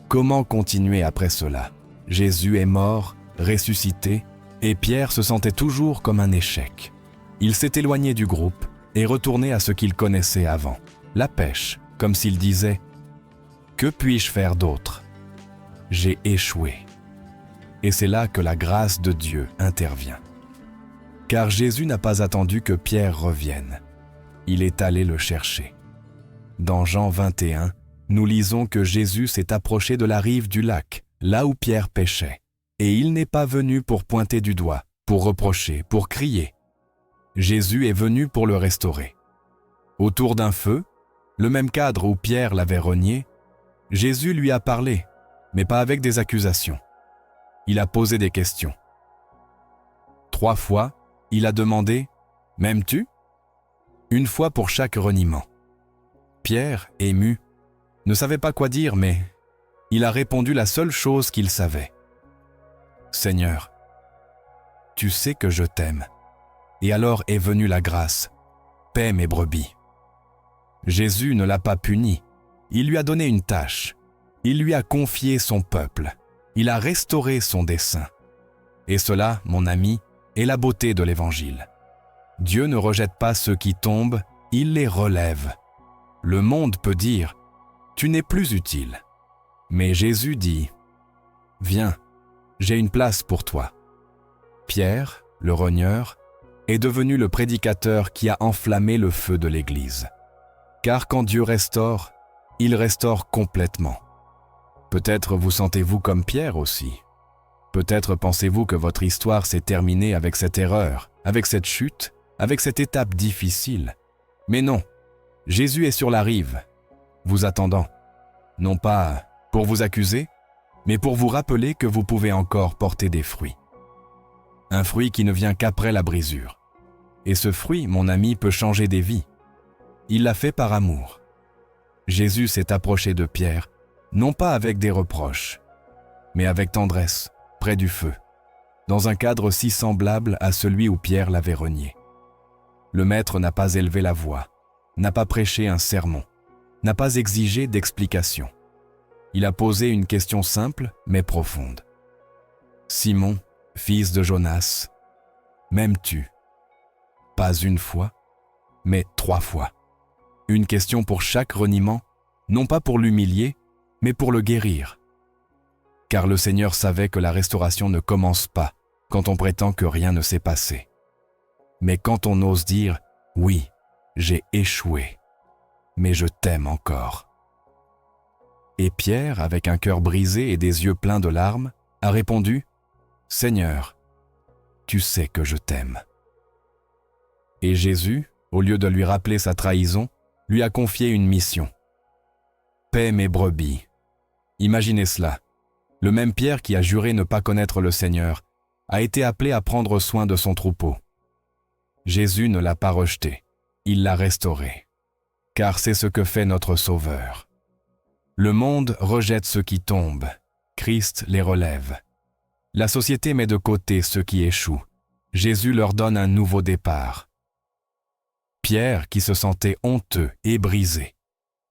Comment continuer après cela? Jésus est mort, ressuscité, et Pierre se sentait toujours comme un échec. Il s'est éloigné du groupe et retourné à ce qu'il connaissait avant, la pêche, comme s'il disait « Que puis-je faire d'autre? J'ai échoué. » Et c'est là que la grâce de Dieu intervient. Car Jésus n'a pas attendu que Pierre revienne. il est allé le chercher. Dans Jean 21, nous lisons que Jésus s'est approché de la rive du lac, là où Pierre pêchait, et il n'est pas venu pour pointer du doigt, pour reprocher, pour crier. Jésus est venu pour le restaurer. Autour d'un feu, le même cadre où Pierre l'avait renié, Jésus lui a parlé, mais pas avec des accusations. Il a posé des questions. 3 fois, il a demandé « M'aimes-tu » Une fois pour chaque reniement. Pierre, ému, ne savait pas quoi dire, mais il a répondu la seule chose qu'il savait. « Seigneur, tu sais que je t'aime. » Et alors est venue la grâce. « Paie mes brebis. » Jésus ne l'a pas puni. Il lui a donné une tâche. Il lui a confié son peuple. Il a restauré son dessein. Et cela, mon ami, est la beauté de l'Évangile. Dieu ne rejette pas ceux qui tombent, il les relève. Le monde peut dire « Tu n'es plus utile ». Mais Jésus dit « Viens, j'ai une place pour toi ». Pierre, le rogneur, est devenu le prédicateur qui a enflammé le feu de l'Église. Car quand Dieu restaure, il restaure complètement. Peut-être vous sentez-vous comme Pierre aussi. Peut-être pensez-vous que votre histoire s'est terminée avec cette erreur, avec cette chute, avec cette étape difficile. Mais non, Jésus est sur la rive, vous attendant. Non pas pour vous accuser, mais pour vous rappeler que vous pouvez encore porter des fruits. Un fruit qui ne vient qu'après la brisure. Et ce fruit, mon ami, peut changer des vies. Il l'a fait par amour. Jésus s'est approché de Pierre, non pas avec des reproches, mais avec tendresse, près du feu, dans un cadre si semblable à celui où Pierre l'avait renié. Le maître n'a pas élevé la voix, n'a pas prêché un sermon, n'a pas exigé d'explication. Il a posé une question simple mais profonde. « Simon, fils de Jonas, m'aimes-tu » Pas une fois, mais 3 fois. Une question pour chaque reniement, non pas pour l'humilier, mais pour le guérir. Car le Seigneur savait que la restauration ne commence pas quand on prétend que rien ne s'est passé. Mais quand on ose dire « Oui, j'ai échoué, mais je t'aime encore ». Et Pierre, avec un cœur brisé et des yeux pleins de larmes, a répondu « Seigneur, tu sais que je t'aime ». Et Jésus, au lieu de lui rappeler sa trahison, lui a confié une mission. « Paie mes brebis ». Imaginez cela. Le même Pierre qui a juré ne pas connaître le Seigneur a été appelé à prendre soin de son troupeau. Jésus ne l'a pas rejeté, il l'a restauré. Car c'est ce que fait notre Sauveur. Le monde rejette ceux qui tombent, Christ les relève. La société met de côté ceux qui échouent. Jésus leur donne un nouveau départ. Pierre, qui se sentait honteux et brisé,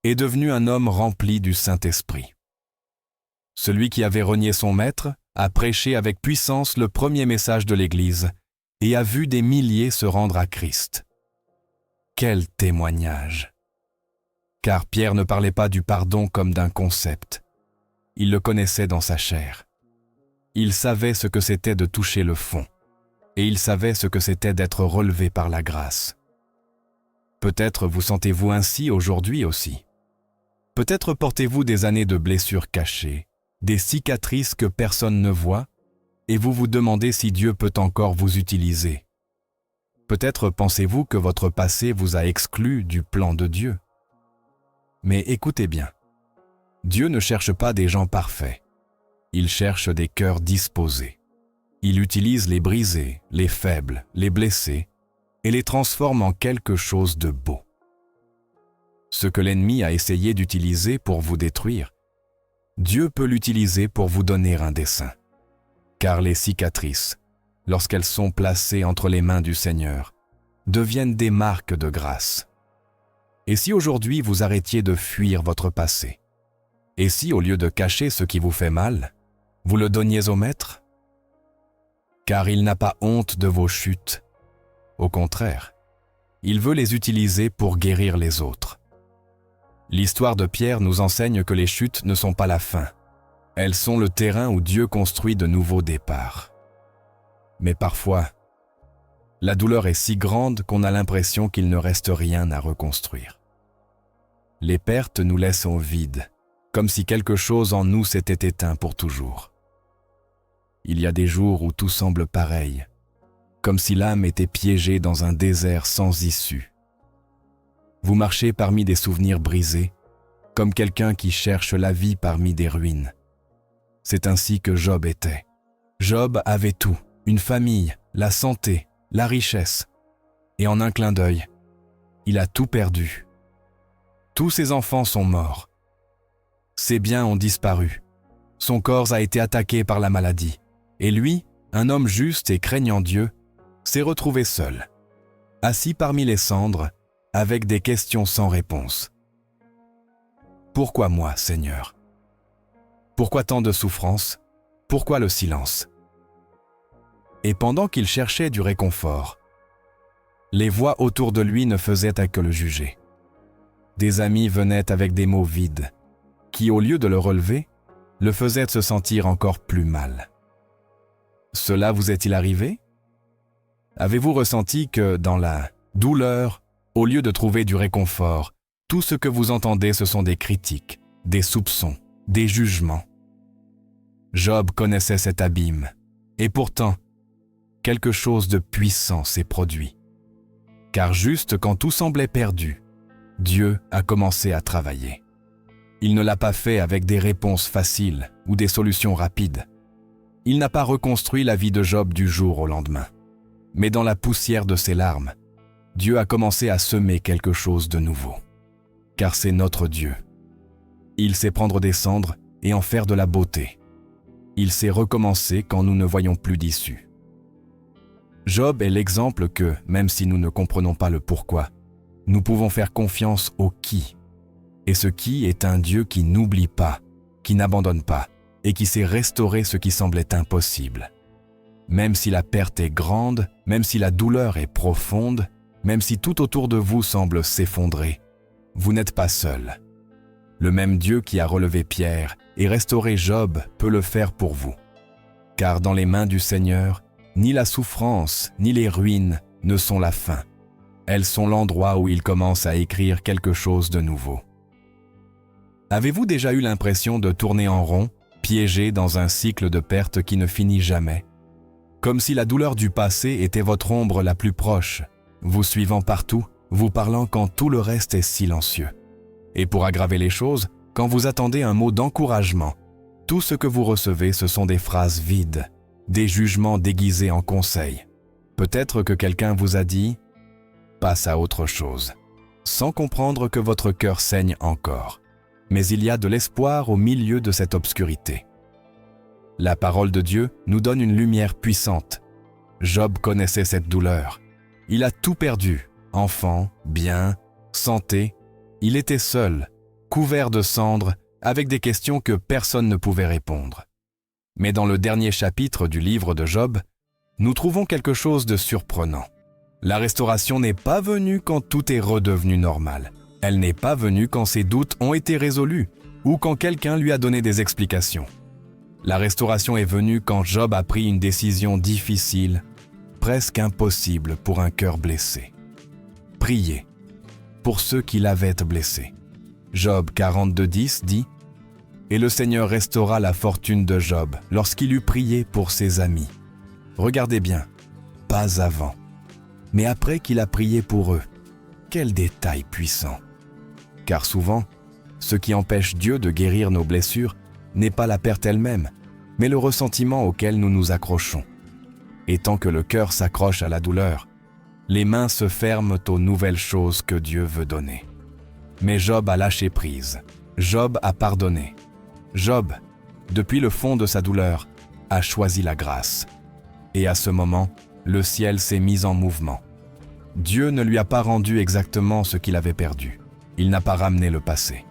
est devenu un homme rempli du Saint-Esprit. Celui qui avait renié son maître a prêché avec puissance le premier message de l'Église et a vu des milliers se rendre à Christ. Quel témoignage! Car Pierre ne parlait pas du pardon comme d'un concept. Il le connaissait dans sa chair. Il savait ce que c'était de toucher le fond, et il savait ce que c'était d'être relevé par la grâce. Peut-être vous sentez-vous ainsi aujourd'hui aussi. Peut-être portez-vous des années de blessures cachées, des cicatrices que personne ne voit, et vous vous demandez si Dieu peut encore vous utiliser. Peut-être pensez-vous que votre passé vous a exclu du plan de Dieu. Mais écoutez bien, Dieu ne cherche pas des gens parfaits. Il cherche des cœurs disposés. Il utilise les brisés, les faibles, les blessés, et les transforme en quelque chose de beau. Ce que l'ennemi a essayé d'utiliser pour vous détruire, Dieu peut l'utiliser pour vous donner un dessein. Car les cicatrices, lorsqu'elles sont placées entre les mains du Seigneur, deviennent des marques de grâce. Et si aujourd'hui vous arrêtiez de fuir votre passé? Et si, au lieu de cacher ce qui vous fait mal, vous le donniez au Maître? Car il n'a pas honte de vos chutes. Au contraire, il veut les utiliser pour guérir les autres. L'histoire de Pierre nous enseigne que les chutes ne sont pas la fin. Elles sont le terrain où Dieu construit de nouveaux départs. Mais parfois, La douleur est si grande qu'on a l'impression qu'il ne reste rien à reconstruire. Les pertes nous laissent au vide, comme si quelque chose en nous s'était éteint pour toujours. Il y a des jours où tout semble pareil, comme si l'âme était piégée dans un désert sans issue. Vous marchez parmi des souvenirs brisés, comme quelqu'un qui cherche la vie parmi des ruines. C'est ainsi que Job était. Job avait tout, une famille, la santé, la richesse. Et en un clin d'œil, il a tout perdu. Tous ses enfants sont morts. Ses biens ont disparu. Son corps a été attaqué par la maladie. Et lui, un homme juste et craignant Dieu, s'est retrouvé seul, assis parmi les cendres, avec des questions sans réponse. Pourquoi moi, Seigneur? Pourquoi tant de souffrance? Pourquoi le silence? Et pendant qu'il cherchait du réconfort, les voix autour de lui ne faisaient que le juger. Des amis venaient avec des mots vides, qui, au lieu de le relever, le faisaient se sentir encore plus mal. Cela vous est-il arrivé? Avez-vous ressenti que, dans la douleur, au lieu de trouver du réconfort, tout ce que vous entendez, ce sont des critiques, des soupçons, des jugements? Job connaissait cet abîme, et pourtant, quelque chose de puissant s'est produit. Car juste quand tout semblait perdu, Dieu a commencé à travailler. Il ne l'a pas fait avec des réponses faciles ou des solutions rapides. Il n'a pas reconstruit la vie de Job du jour au lendemain. Mais dans la poussière de ses larmes, Dieu a commencé à semer quelque chose de nouveau. Car c'est notre Dieu. Il sait prendre des cendres et en faire de la beauté. Il sait recommencer quand nous ne voyons plus d'issue. Job est l'exemple que, même si nous ne comprenons pas le pourquoi, nous pouvons faire confiance au qui. Et ce qui est un Dieu qui n'oublie pas, qui n'abandonne pas, et qui sait restaurer ce qui semblait impossible. Même si la perte est grande, même si la douleur est profonde, même si tout autour de vous semble s'effondrer, vous n'êtes pas seul. Le même Dieu qui a relevé Pierre et restauré Job peut le faire pour vous. Car dans les mains du Seigneur, ni la souffrance, ni les ruines ne sont la fin. Elles sont l'endroit où il commence à écrire quelque chose de nouveau. Avez-vous déjà eu l'impression de tourner en rond, piégé dans un cycle de pertes qui ne finit jamais? Comme si la douleur du passé était votre ombre la plus proche, vous suivant partout, vous parlant quand tout le reste est silencieux. Et pour aggraver les choses, quand vous attendez un mot d'encouragement, tout ce que vous recevez, ce sont des phrases vides, des jugements déguisés en conseils. Peut-être que quelqu'un vous a dit « passe à autre chose », sans comprendre que votre cœur saigne encore. Mais il y a de l'espoir au milieu de cette obscurité. La parole de Dieu nous donne une lumière puissante. Job connaissait cette douleur. Il a tout perdu, enfants, biens, santé. Il était seul, couvert de cendres, avec des questions que personne ne pouvait répondre. Mais dans le dernier chapitre du livre de Job, nous trouvons quelque chose de surprenant. La restauration n'est pas venue quand tout est redevenu normal. Elle n'est pas venue quand ses doutes ont été résolus ou quand quelqu'un lui a donné des explications. La restauration est venue quand Job a pris une décision difficile, presque impossible pour un cœur blessé. Prier pour ceux qui l'avaient blessé. Job 42:10 dit « Et le Seigneur restaura la fortune de Job lorsqu'il eut prié pour ses amis. » Regardez bien, pas avant, mais après qu'il a prié pour eux. Quel détail puissant! Car souvent, ce qui empêche Dieu de guérir nos blessures n'est pas la perte elle-même, mais le ressentiment auquel nous nous accrochons. Et tant que le cœur s'accroche à la douleur, les mains se ferment aux nouvelles choses que Dieu veut donner. Mais Job a lâché prise. Job a pardonné. Job, depuis le fond de sa douleur, a choisi la grâce. Et à ce moment, le ciel s'est mis en mouvement. Dieu ne lui a pas rendu exactement ce qu'il avait perdu. Il n'a pas ramené le passé.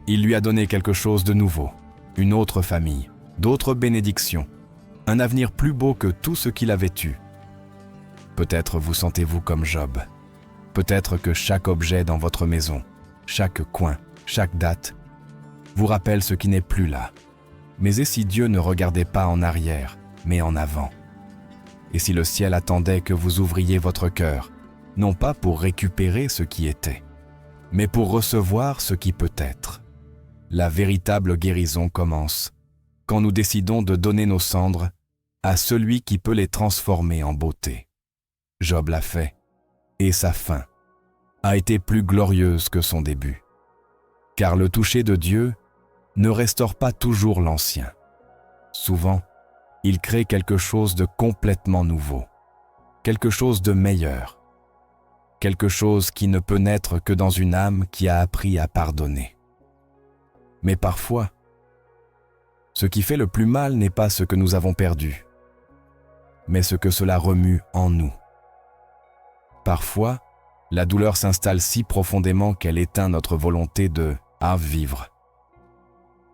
Il lui a donné quelque chose de nouveau, une autre famille, d'autres bénédictions, un avenir plus beau que tout ce qu'il avait eu. Peut-être vous sentez-vous comme Job. Peut-être que chaque objet dans votre maison, chaque coin, chaque date, vous rappelle ce qui n'est plus là. Mais et si Dieu ne regardait pas en arrière, mais en avant? et si le ciel attendait que vous ouvriez votre cœur, non pas pour récupérer ce qui était, mais pour recevoir ce qui peut être. La véritable guérison commence quand nous décidons de donner nos cendres à celui qui peut les transformer en beauté. Job l'a fait, et sa fin a été plus glorieuse que son début. Car le toucher de Dieu ne restaure pas toujours l'ancien. Souvent, il crée quelque chose de complètement nouveau, quelque chose de meilleur, quelque chose qui ne peut naître que dans une âme qui a appris à pardonner. Mais parfois, ce qui fait le plus mal n'est pas ce que nous avons perdu, mais ce que cela remue en nous. Parfois, la douleur s'installe si profondément qu'elle éteint notre volonté de vivre.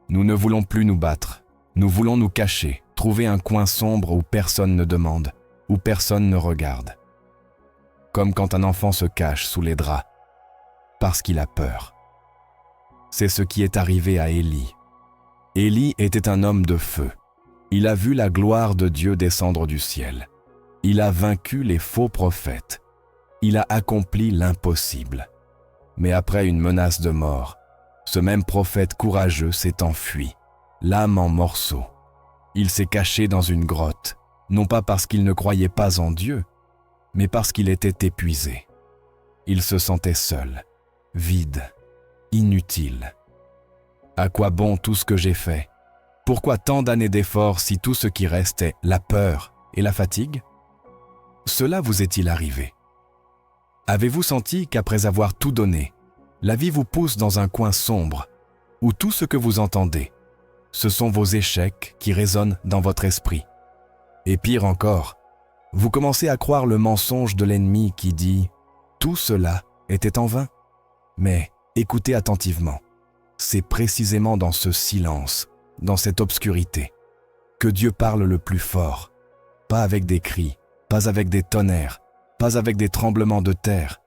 Nous ne voulons plus nous battre, nous voulons nous cacher, trouver un coin sombre où personne ne demande, où personne ne regarde. Comme quand un enfant se cache sous les draps, parce qu'il a peur. C'est ce qui est arrivé à Élie. Élie était un homme de feu. Il a vu la gloire de Dieu descendre du ciel. Il a vaincu les faux prophètes. Il a accompli l'impossible. Mais après une menace de mort, ce même prophète courageux s'est enfui, l'âme en morceaux. Il s'est caché dans une grotte, non pas parce qu'il ne croyait pas en Dieu, mais parce qu'il était épuisé. Il se sentait seul, vide, inutile. À quoi bon tout ce que j'ai fait? Pourquoi tant d'années d'efforts si tout ce qui reste est la peur et la fatigue? Cela vous est-il arrivé? Avez-vous senti qu'après avoir tout donné, la vie vous pousse dans un coin sombre, où tout ce que vous entendez, ce sont vos échecs qui résonnent dans votre esprit? Et pire encore, vous commencez à croire le mensonge de l'ennemi qui dit « Tout cela était en vain ». Mais écoutez attentivement, c'est précisément dans ce silence, dans cette obscurité, que Dieu parle le plus fort, pas avec des cris, pas avec des tonnerres, pas avec des tremblements de terre,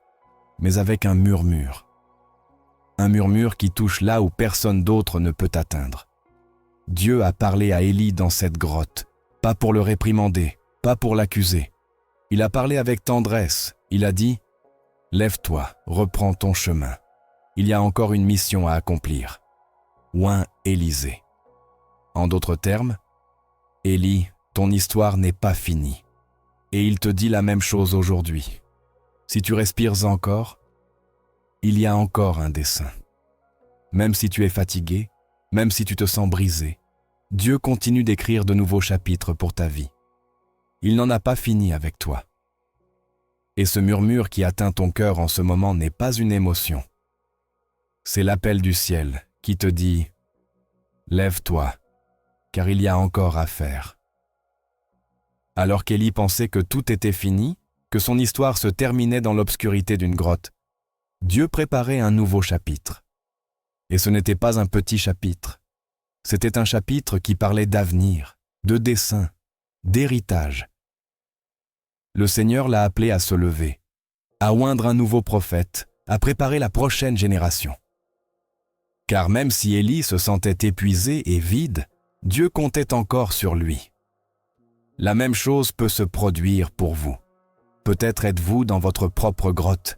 mais avec un murmure. Un murmure qui touche là où personne d'autre ne peut atteindre. Dieu a parlé à Élie dans cette grotte, pas pour le réprimander, pas pour l'accuser. Il a parlé avec tendresse, il a dit « Lève-toi, reprends ton chemin. Il y a encore une mission à accomplir. » Oint Élisée. En d'autres termes, Élie, ton histoire n'est pas finie. Et il te dit la même chose aujourd'hui. Si tu respires encore, il y a encore un dessein. Même si tu es fatigué, même si tu te sens brisé, Dieu continue d'écrire de nouveaux chapitres pour ta vie. Il n'en a pas fini avec toi. Et ce murmure qui atteint ton cœur en ce moment n'est pas une émotion. C'est l'appel du ciel qui te dit « Lève-toi, car il y a encore à faire. » Alors qu'Élie pensait que tout était fini, que son histoire se terminait dans l'obscurité d'une grotte, Dieu préparait un nouveau chapitre. Et ce n'était pas un petit chapitre. C'était un chapitre qui parlait d'avenir, de dessein, d'héritage. Le Seigneur l'a appelé à se lever, à oindre un nouveau prophète, à préparer la prochaine génération. Car même si Élie se sentait épuisé et vide, Dieu comptait encore sur lui. La même chose peut se produire pour vous. Peut-être êtes-vous dans votre propre grotte.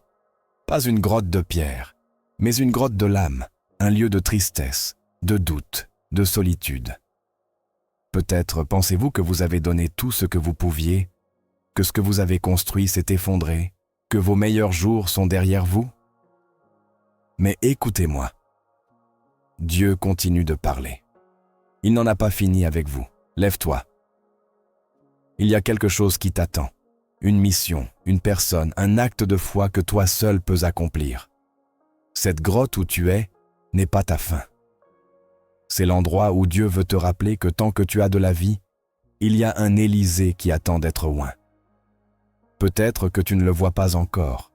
Pas une grotte de pierre, mais une grotte de l'âme, un lieu de tristesse, de doute, de solitude. Peut-être pensez-vous que vous avez donné tout ce que vous pouviez, que ce que vous avez construit s'est effondré, que vos meilleurs jours sont derrière vous? Mais écoutez-moi. Dieu continue de parler. Il n'en a pas fini avec vous. Lève-toi. Il y a quelque chose qui t'attend. Une mission, une personne, un acte de foi que toi seul peux accomplir. Cette grotte où tu es n'est pas ta fin. C'est l'endroit où Dieu veut te rappeler que tant que tu as de la vie, il y a un Élysée qui attend d'être oint. Peut-être que tu ne le vois pas encore.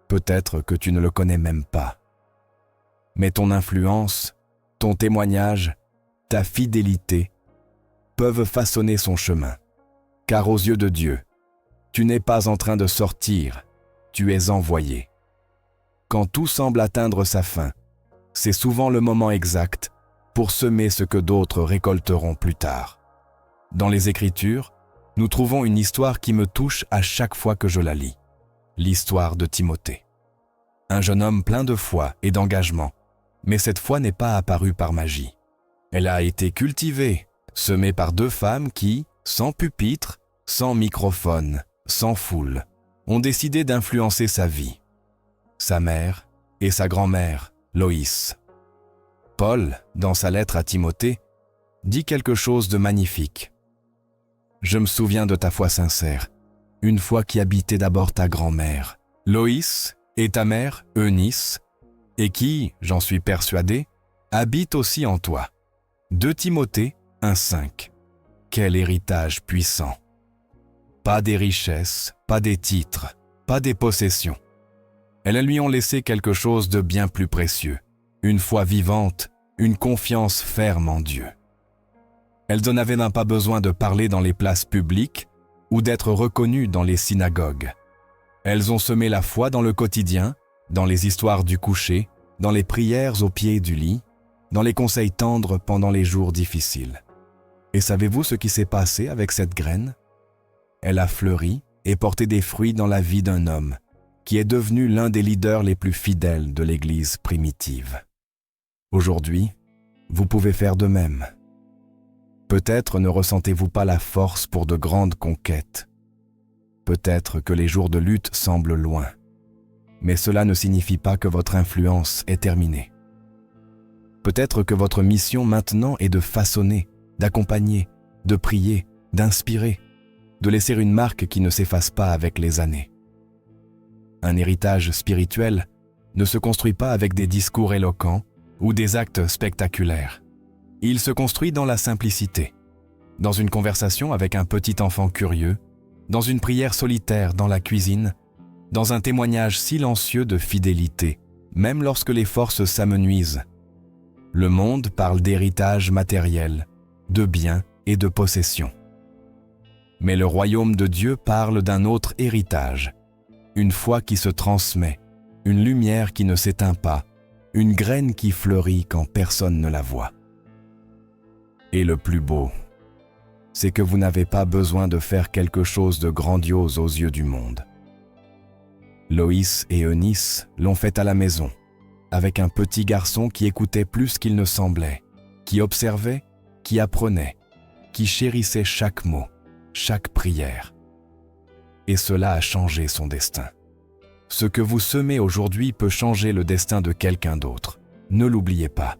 Peut-être que tu ne le connais même pas. Mais ton influence, ton témoignage, ta fidélité peuvent façonner son chemin. Car aux yeux de Dieu, tu n'es pas en train de sortir, tu es envoyé. Quand tout semble atteindre sa fin, c'est souvent le moment exact pour semer ce que d'autres récolteront plus tard. Dans les Écritures, nous trouvons une histoire qui me touche à chaque fois que je la lis. L'histoire de Timothée. Un jeune homme plein de foi et d'engagement, mais cette foi n'est pas apparue par magie. Elle a été cultivée, semée par deux femmes qui, sans pupitre, sans microphone, sans foule, ont décidé d'influencer sa vie. Sa mère et sa grand-mère, Loïs. Paul, dans sa lettre à Timothée, dit quelque chose de magnifique. « Je me souviens de ta foi sincère, une foi qui habitait d'abord ta grand-mère, Loïs, et ta mère, Eunice, et qui, j'en suis persuadé, habite aussi en toi. » 2 Timothée 1,5. Quel héritage puissant! Pas des richesses, pas des titres, pas des possessions. Elles lui ont laissé quelque chose de bien plus précieux, une foi vivante, une confiance ferme en Dieu. Elles n'avaient même pas besoin de parler dans les places publiques ou d'être reconnues dans les synagogues. Elles ont semé la foi dans le quotidien, dans les histoires du coucher, dans les prières au pied du lit, dans les conseils tendres pendant les jours difficiles. Et savez-vous ce qui s'est passé avec cette graine? Elle a fleuri et porté des fruits dans la vie d'un homme qui est devenu l'un des leaders les plus fidèles de l'Église primitive. Aujourd'hui, vous pouvez faire de même. Peut-être ne ressentez-vous pas la force pour de grandes conquêtes. Peut-être que les jours de lutte semblent loin. Mais cela ne signifie pas que votre influence est terminée. Peut-être que votre mission maintenant est de façonner, d'accompagner, de prier, d'inspirer, de laisser une marque qui ne s'efface pas avec les années. Un héritage spirituel ne se construit pas avec des discours éloquents ou des actes spectaculaires. Il se construit dans la simplicité, dans une conversation avec un petit enfant curieux, dans une prière solitaire dans la cuisine, dans un témoignage silencieux de fidélité, même lorsque les forces s'amenuisent. Le monde parle d'héritage matériel, de biens et de possessions. Mais le royaume de Dieu parle d'un autre héritage, une foi qui se transmet, une lumière qui ne s'éteint pas, une graine qui fleurit quand personne ne la voit. Et le plus beau, c'est que vous n'avez pas besoin de faire quelque chose de grandiose aux yeux du monde. Loïs et Eunice l'ont fait à la maison, avec un petit garçon qui écoutait plus qu'il ne semblait, qui observait, qui apprenait, qui chérissait chaque mot, chaque prière. Et cela a changé son destin. Ce que vous semez aujourd'hui peut changer le destin de quelqu'un d'autre. Ne l'oubliez pas,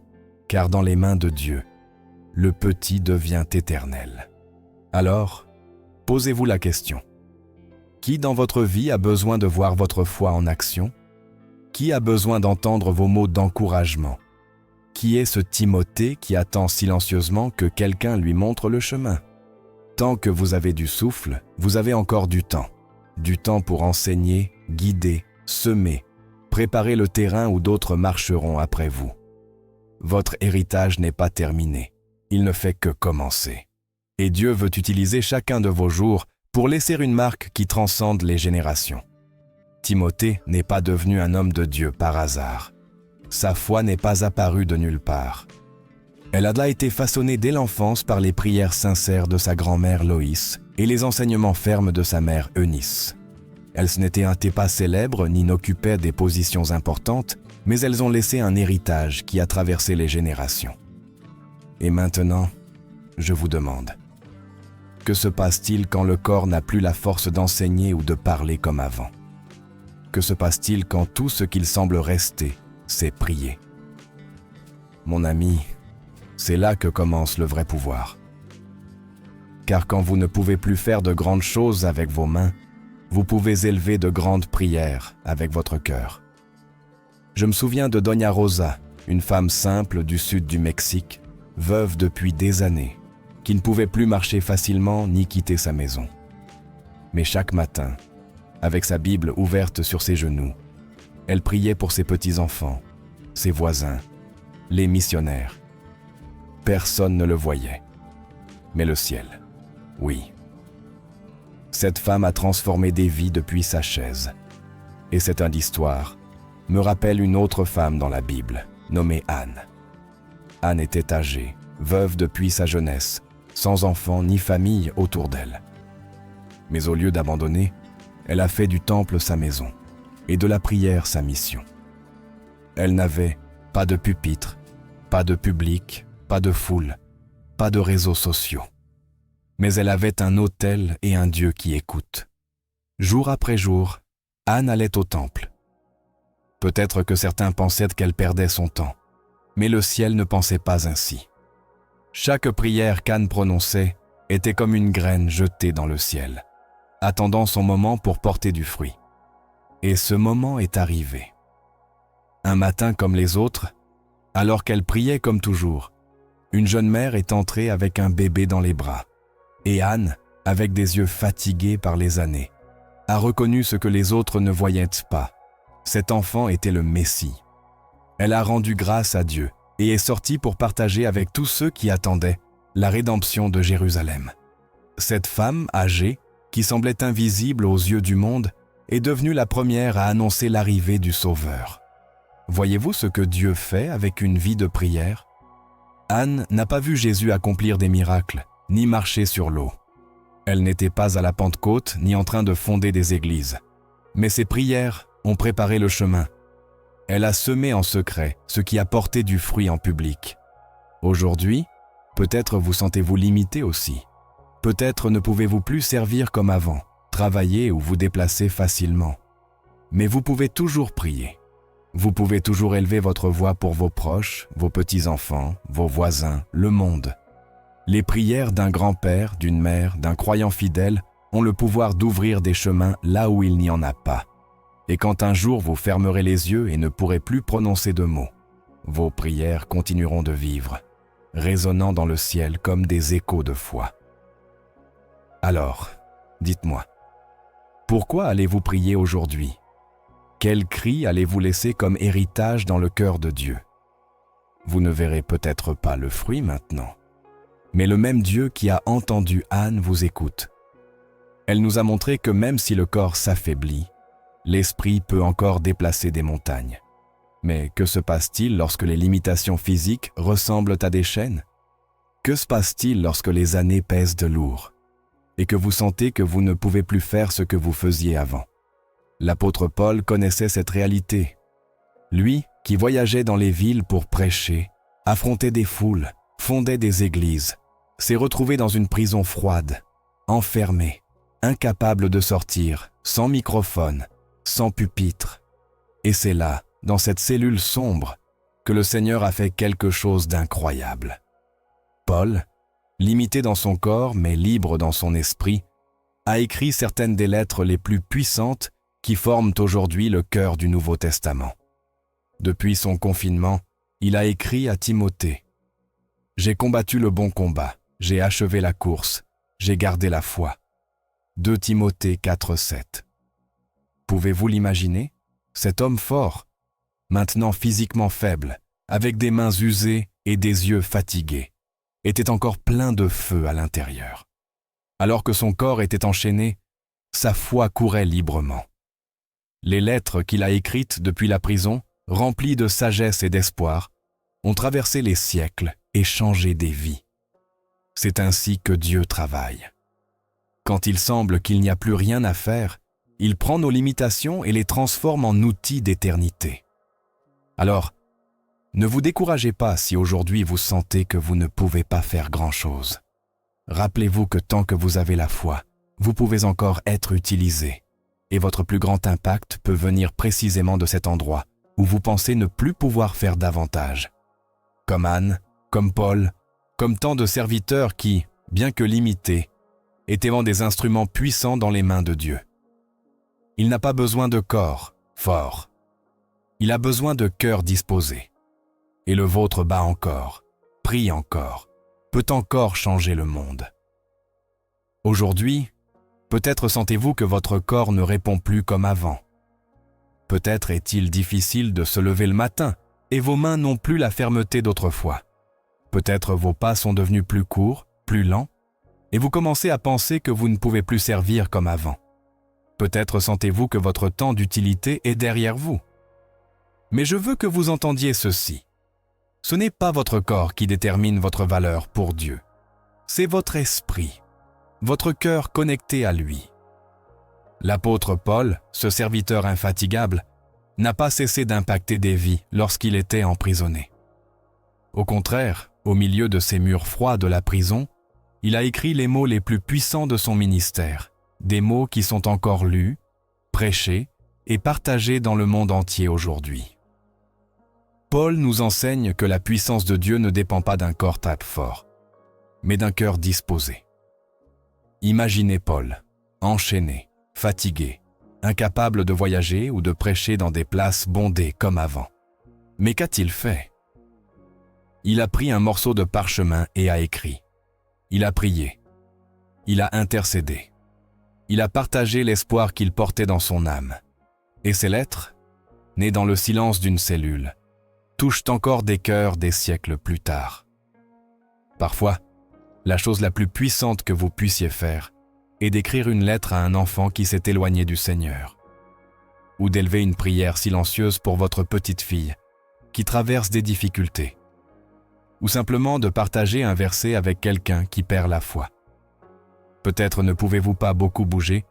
car dans les mains de Dieu, le petit devient éternel. Alors, posez-vous la question. Qui dans votre vie a besoin de voir votre foi en action? Qui a besoin d'entendre vos mots d'encouragement? Qui est ce Timothée qui attend silencieusement que quelqu'un lui montre le chemin? Tant que vous avez du souffle, vous avez encore du temps pour enseigner, guider, semer, préparer le terrain où d'autres marcheront après vous. Votre héritage n'est pas terminé, il ne fait que commencer. Et Dieu veut utiliser chacun de vos jours pour laisser une marque qui transcende les générations. Timothée n'est pas devenu un homme de Dieu par hasard. Sa foi n'est pas apparue de nulle part. Elle a été façonnée dès l'enfance par les prières sincères de sa grand-mère Loïs et les enseignements fermes de sa mère Eunice. Elles n'étaient pas célèbres ni n'occupaient des positions importantes, mais elles ont laissé un héritage qui a traversé les générations. Et maintenant, je vous demande, que se passe-t-il quand le corps n'a plus la force d'enseigner ou de parler comme avant? Que se passe-t-il quand tout ce qu'il semble rester, c'est prier? Mon ami, c'est là que commence le vrai pouvoir. Car quand vous ne pouvez plus faire de grandes choses avec vos mains, vous pouvez élever de grandes prières avec votre cœur. Je me souviens de Doña Rosa, une femme simple du sud du Mexique, veuve depuis des années, qui ne pouvait plus marcher facilement ni quitter sa maison. Mais chaque matin, avec sa Bible ouverte sur ses genoux, elle priait pour ses petits-enfants, ses voisins, les missionnaires. Personne ne le voyait, mais le ciel, oui. Cette femme a transformé des vies depuis sa chaise. Et cette histoire me rappelle une autre femme dans la Bible, nommée Anne. Anne était âgée, veuve depuis sa jeunesse, sans enfant ni famille autour d'elle. Mais au lieu d'abandonner, elle a fait du temple sa maison et de la prière sa mission. Elle n'avait pas de pupitre, pas de public, pas de foule, pas de réseaux sociaux. Mais elle avait un autel et un Dieu qui écoute. Jour après jour, Anne allait au temple. Peut-être que certains pensaient qu'elle perdait son temps, mais le ciel ne pensait pas ainsi. Chaque prière qu'Anne prononçait était comme une graine jetée dans le ciel, attendant son moment pour porter du fruit. Et ce moment est arrivé. Un matin comme les autres, alors qu'elle priait comme toujours, une jeune mère est entrée avec un bébé dans les bras. Et Anne, avec des yeux fatigués par les années, a reconnu ce que les autres ne voyaient pas. Cet enfant était le Messie. Elle a rendu grâce à Dieu et est sortie pour partager avec tous ceux qui attendaient la rédemption de Jérusalem. Cette femme âgée, qui semblait invisible aux yeux du monde, est devenue la première à annoncer l'arrivée du Sauveur. Voyez-vous ce que Dieu fait avec une vie de prière? Anne n'a pas vu Jésus accomplir des miracles, ni marcher sur l'eau. Elle n'était pas à la Pentecôte, ni en train de fonder des églises. Mais ses prières ont préparé le chemin. Elle a semé en secret ce qui a porté du fruit en public. Aujourd'hui, peut-être vous sentez-vous limité aussi. Peut-être ne pouvez-vous plus servir comme avant, travailler ou vous déplacer facilement. Mais vous pouvez toujours prier. Vous pouvez toujours élever votre voix pour vos proches, vos petits-enfants, vos voisins, le monde. Les prières d'un grand-père, d'une mère, d'un croyant fidèle ont le pouvoir d'ouvrir des chemins là où il n'y en a pas. Et quand un jour vous fermerez les yeux et ne pourrez plus prononcer de mots, vos prières continueront de vivre, résonnant dans le ciel comme des échos de foi. Alors, dites-moi, pourquoi allez-vous prier aujourd'hui? Quel cri allez-vous laisser comme héritage dans le cœur de Dieu? Vous ne verrez peut-être pas le fruit maintenant, mais le même Dieu qui a entendu Anne vous écoute. Elle nous a montré que même si le corps s'affaiblit, l'esprit peut encore déplacer des montagnes. Mais que se passe-t-il lorsque les limitations physiques ressemblent à des chaînes? Que se passe-t-il lorsque les années pèsent de lourd et que vous sentez que vous ne pouvez plus faire ce que vous faisiez avant? L'apôtre Paul connaissait cette réalité. Lui, qui voyageait dans les villes pour prêcher, affrontait des foules, fondait des églises, s'est retrouvé dans une prison froide, enfermé, incapable de sortir, sans microphone, sans pupitre. Et c'est là, dans cette cellule sombre, que le Seigneur a fait quelque chose d'incroyable. Paul, limité dans son corps mais libre dans son esprit, a écrit certaines des lettres les plus puissantes qui forment aujourd'hui le cœur du Nouveau Testament. Depuis son confinement, il a écrit à Timothée « J'ai combattu le bon combat, j'ai achevé la course, j'ai gardé la foi. » 2 Timothée 4,7. Pouvez-vous l'imaginer? Cet homme fort, maintenant physiquement faible, avec des mains usées et des yeux fatigués, était encore plein de feu à l'intérieur. Alors que son corps était enchaîné, sa foi courait librement. Les lettres qu'il a écrites depuis la prison, remplies de sagesse et d'espoir, ont traversé les siècles et changé des vies. C'est ainsi que Dieu travaille. Quand il semble qu'il n'y a plus rien à faire, il prend nos limitations et les transforme en outils d'éternité. Alors, ne vous découragez pas si aujourd'hui vous sentez que vous ne pouvez pas faire grand-chose. Rappelez-vous que tant que vous avez la foi, vous pouvez encore être utilisé. Et votre plus grand impact peut venir précisément de cet endroit où vous pensez ne plus pouvoir faire davantage. Comme Anne, comme Paul, comme tant de serviteurs qui, bien que limités, étaient des instruments puissants dans les mains de Dieu. Il n'a pas besoin de corps fort. Il a besoin de cœur disposé. Et le vôtre bat encore, prie encore, peut encore changer le monde. Aujourd'hui, peut-être sentez-vous que votre corps ne répond plus comme avant. Peut-être est-il difficile de se lever le matin et vos mains n'ont plus la fermeté d'autrefois. Peut-être vos pas sont devenus plus courts, plus lents, et vous commencez à penser que vous ne pouvez plus servir comme avant. Peut-être sentez-vous que votre temps d'utilité est derrière vous. Mais je veux que vous entendiez ceci. Ce n'est pas votre corps qui détermine votre valeur pour Dieu. C'est votre esprit, votre cœur connecté à lui. L'apôtre Paul, ce serviteur infatigable, n'a pas cessé d'impacter des vies lorsqu'il était emprisonné. Au contraire, au milieu de ces murs froids de la prison, il a écrit les mots les plus puissants de son ministère, des mots qui sont encore lus, prêchés et partagés dans le monde entier aujourd'hui. Paul nous enseigne que la puissance de Dieu ne dépend pas d'un corps très fort, mais d'un cœur disposé. Imaginez Paul, enchaîné, fatigué, incapable de voyager ou de prêcher dans des places bondées comme avant. Mais qu'a-t-il fait? Il a pris un morceau de parchemin et a écrit. Il a prié. Il a intercédé. Il a partagé l'espoir qu'il portait dans son âme. Et ces lettres, nées dans le silence d'une cellule, touchent encore des cœurs des siècles plus tard. Parfois, la chose la plus puissante que vous puissiez faire est d'écrire une lettre à un enfant qui s'est éloigné du Seigneur, ou d'élever une prière silencieuse pour votre petite fille qui traverse des difficultés, ou simplement de partager un verset avec quelqu'un qui perd la foi. Peut-être ne pouvez-vous pas beaucoup bouger,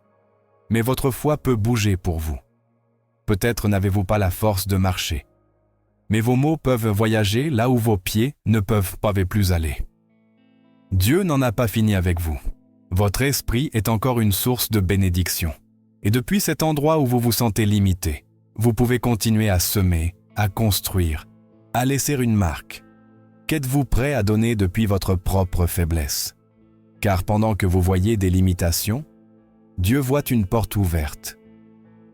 mais votre foi peut bouger pour vous. Peut-être n'avez-vous pas la force de marcher, mais vos mots peuvent voyager là où vos pieds ne peuvent pas plus aller. Dieu n'en a pas fini avec vous. Votre esprit est encore une source de bénédiction. Et depuis cet endroit où vous vous sentez limité, vous pouvez continuer à semer, à construire, à laisser une marque. Qu'êtes-vous prêt à donner depuis votre propre faiblesse? Car pendant que vous voyez des limitations, Dieu voit une porte ouverte.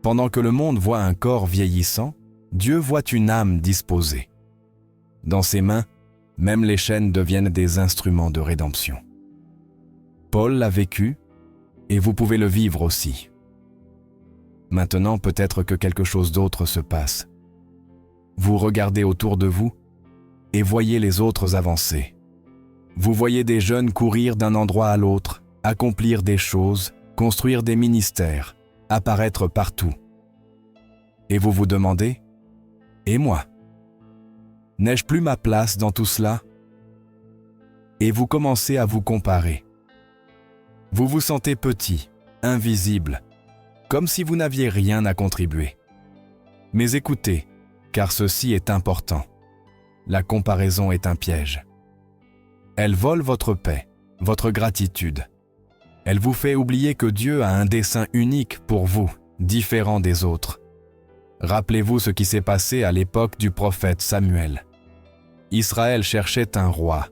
Pendant que le monde voit un corps vieillissant, Dieu voit une âme disposée. Dans ses mains, même les chaînes deviennent des instruments de rédemption. Paul l'a vécu, et vous pouvez le vivre aussi. Maintenant, peut-être que quelque chose d'autre se passe. Vous regardez autour de vous et voyez les autres avancer. Vous voyez des jeunes courir d'un endroit à l'autre, accomplir des choses, construire des ministères, apparaître partout. Et vous vous demandez, « Et moi? N'ai-je plus ma place dans tout cela ?» Et vous commencez à vous comparer. Vous vous sentez petit, invisible, comme si vous n'aviez rien à contribuer. Mais écoutez, car ceci est important. La comparaison est un piège. Elle vole votre paix, votre gratitude. Elle vous fait oublier que Dieu a un dessein unique pour vous, différent des autres. Rappelez-vous ce qui s'est passé à l'époque du prophète Samuel. Israël cherchait un roi.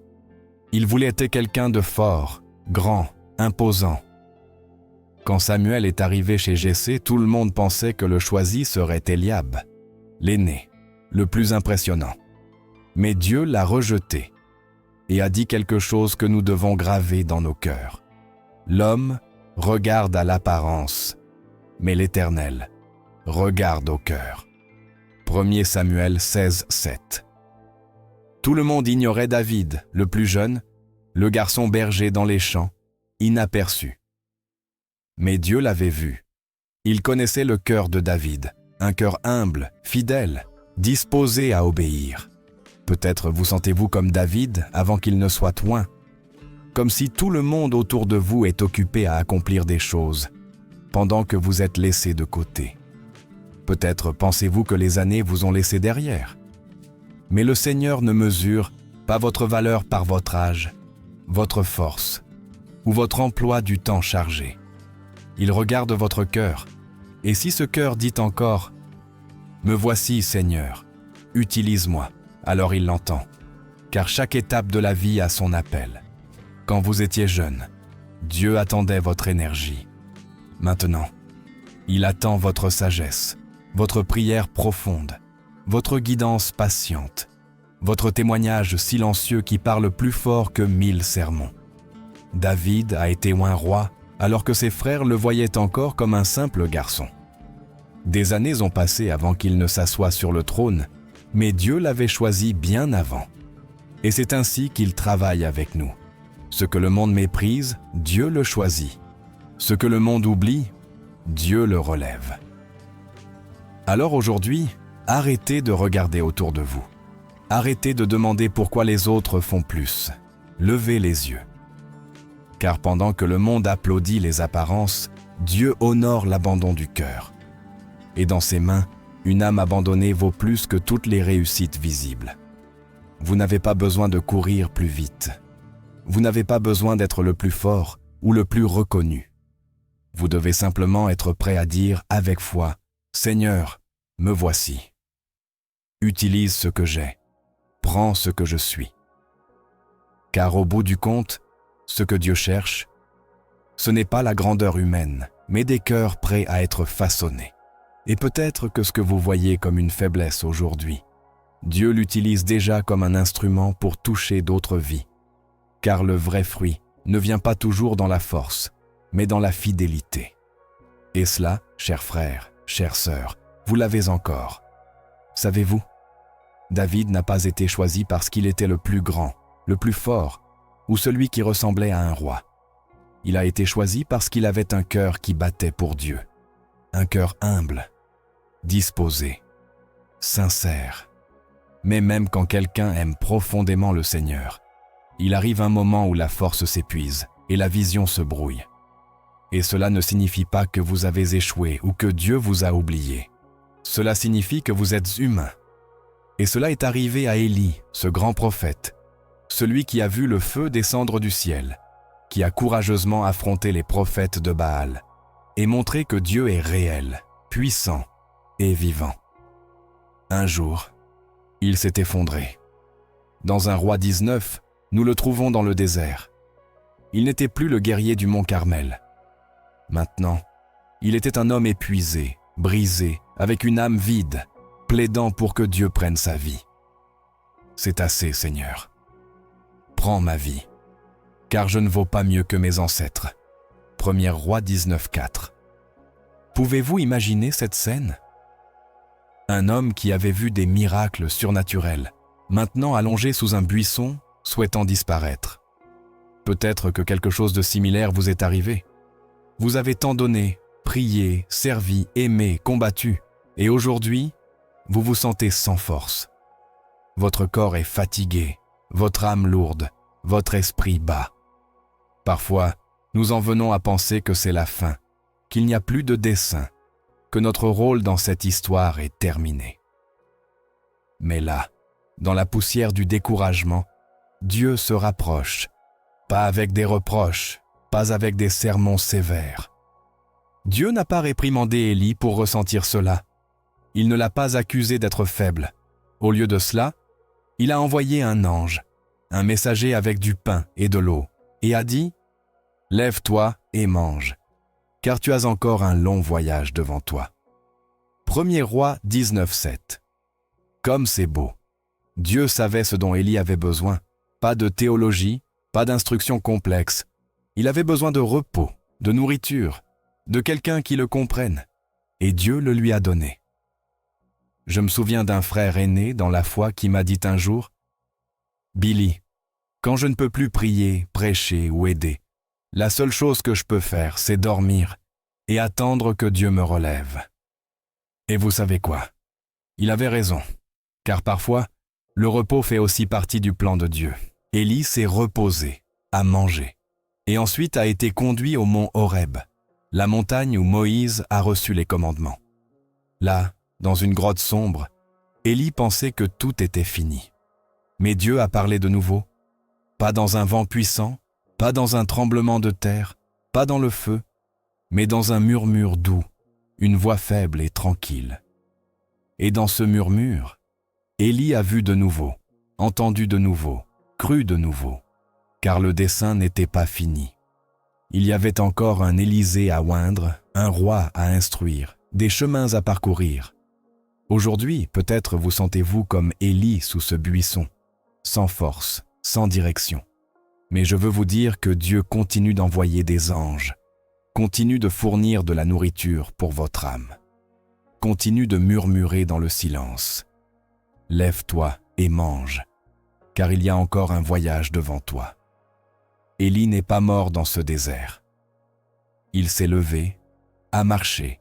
Il voulait être quelqu'un de fort, grand, imposant. Quand Samuel est arrivé chez Jessé, tout le monde pensait que le choisi serait Eliab, l'aîné, le plus impressionnant. Mais Dieu l'a rejeté et a dit quelque chose que nous devons graver dans nos cœurs. L'homme regarde à l'apparence, mais l'Éternel regarde au cœur. 1 Samuel 16, 7. Tout le monde ignorait David, le plus jeune, le garçon berger dans les champs, inaperçu. Mais Dieu l'avait vu. Il connaissait le cœur de David, un cœur humble, fidèle, disposé à obéir. Peut-être vous sentez-vous comme David avant qu'il ne soit loin, comme si tout le monde autour de vous est occupé à accomplir des choses, pendant que vous êtes laissé de côté. Peut-être pensez-vous que les années vous ont laissé derrière. Mais le Seigneur ne mesure pas votre valeur par votre âge, votre force ou votre emploi du temps chargé. Il regarde votre cœur, et si ce cœur dit encore « Me voici, Seigneur, utilise-moi », alors il l'entend, car chaque étape de la vie a son appel. Quand vous étiez jeune, Dieu attendait votre énergie. Maintenant, il attend votre sagesse, votre prière profonde, votre guidance patiente, votre témoignage silencieux qui parle plus fort que 1000 sermons. David a été oint roi alors que ses frères le voyaient encore comme un simple garçon. Des années ont passé avant qu'il ne s'assoie sur le trône, mais Dieu l'avait choisi bien avant. Et c'est ainsi qu'il travaille avec nous. Ce que le monde méprise, Dieu le choisit. Ce que le monde oublie, Dieu le relève. Alors aujourd'hui, arrêtez de regarder autour de vous. Arrêtez de demander pourquoi les autres font plus. Levez les yeux. Car pendant que le monde applaudit les apparences, Dieu honore l'abandon du cœur. Et dans ses mains, une âme abandonnée vaut plus que toutes les réussites visibles. Vous n'avez pas besoin de courir plus vite. Vous n'avez pas besoin d'être le plus fort ou le plus reconnu. Vous devez simplement être prêt à dire avec foi, « Seigneur, me voici. Utilise ce que j'ai. Prends ce que je suis. » Car au bout du compte, ce que Dieu cherche, ce n'est pas la grandeur humaine, mais des cœurs prêts à être façonnés. Et peut-être que ce que vous voyez comme une faiblesse aujourd'hui, Dieu l'utilise déjà comme un instrument pour toucher d'autres vies. Car le vrai fruit ne vient pas toujours dans la force, mais dans la fidélité. Et cela, chers frères, chères sœurs, vous l'avez encore. Savez-vous, David n'a pas été choisi parce qu'il était le plus grand, le plus fort, ou celui qui ressemblait à un roi. Il a été choisi parce qu'il avait un cœur qui battait pour Dieu. Un cœur humble, disposé, sincère. Mais même quand quelqu'un aime profondément le Seigneur, il arrive un moment où la force s'épuise et la vision se brouille. Et cela ne signifie pas que vous avez échoué ou que Dieu vous a oublié. Cela signifie que vous êtes humain. Et cela est arrivé à Élie, ce grand prophète, celui qui a vu le feu descendre du ciel, qui a courageusement affronté les prophètes de Baal et montré que Dieu est réel, puissant et vivant. Un jour, il s'est effondré. Dans un roi 19, nous le trouvons dans le désert. Il n'était plus le guerrier du mont Carmel. Maintenant, il était un homme épuisé, brisé, avec une âme vide, plaidant pour que Dieu prenne sa vie. C'est assez, Seigneur. Prends ma vie, car je ne vaux pas mieux que mes ancêtres. 1er Roi 19:4. Pouvez-vous imaginer cette scène? Un homme qui avait vu des miracles surnaturels, maintenant allongé sous un buisson, souhaitant disparaître. Peut-être que quelque chose de similaire vous est arrivé. Vous avez tant donné, prié, servi, aimé, combattu, et aujourd'hui, vous vous sentez sans force. Votre corps est fatigué, votre âme lourde, votre esprit bas. Parfois, nous en venons à penser que c'est la fin, qu'il n'y a plus de dessein, que notre rôle dans cette histoire est terminé. Mais là, dans la poussière du découragement, Dieu se rapproche, pas avec des reproches, pas avec des sermons sévères. Dieu n'a pas réprimandé Élie pour ressentir cela. Il ne l'a pas accusé d'être faible. Au lieu de cela, il a envoyé un ange, un messager avec du pain et de l'eau, et a dit « Lève-toi et mange, car tu as encore un long voyage devant toi. » 1er Roi 19:7. Comme c'est beau. Dieu savait ce dont Élie avait besoin. Pas de théologie, pas d'instructions complexes. Il avait besoin de repos, de nourriture, de quelqu'un qui le comprenne. Et Dieu le lui a donné. Je me souviens d'un frère aîné dans la foi qui m'a dit un jour « Billy, quand je ne peux plus prier, prêcher ou aider, la seule chose que je peux faire, c'est dormir et attendre que Dieu me relève. » Et vous savez quoi? Il avait raison, car parfois, le repos fait aussi partie du plan de Dieu. Élie s'est reposé, a mangé, et ensuite a été conduit au mont Horeb, la montagne où Moïse a reçu les commandements. Là, dans une grotte sombre, Élie pensait que tout était fini. Mais Dieu a parlé de nouveau, pas dans un vent puissant, pas dans un tremblement de terre, pas dans le feu, mais dans un murmure doux, une voix faible et tranquille. Et dans ce murmure, Élie a vu de nouveau, entendu de nouveau, cru de nouveau, car le dessein n'était pas fini. Il y avait encore un Élysée à oindre, un roi à instruire, des chemins à parcourir. Aujourd'hui, peut-être vous sentez-vous comme Élie sous ce buisson, sans force, sans direction. Mais je veux vous dire que Dieu continue d'envoyer des anges, continue de fournir de la nourriture pour votre âme, continue de murmurer dans le silence. Lève-toi et mange, car il y a encore un voyage devant toi. Élie n'est pas mort dans ce désert. Il s'est levé, a marché,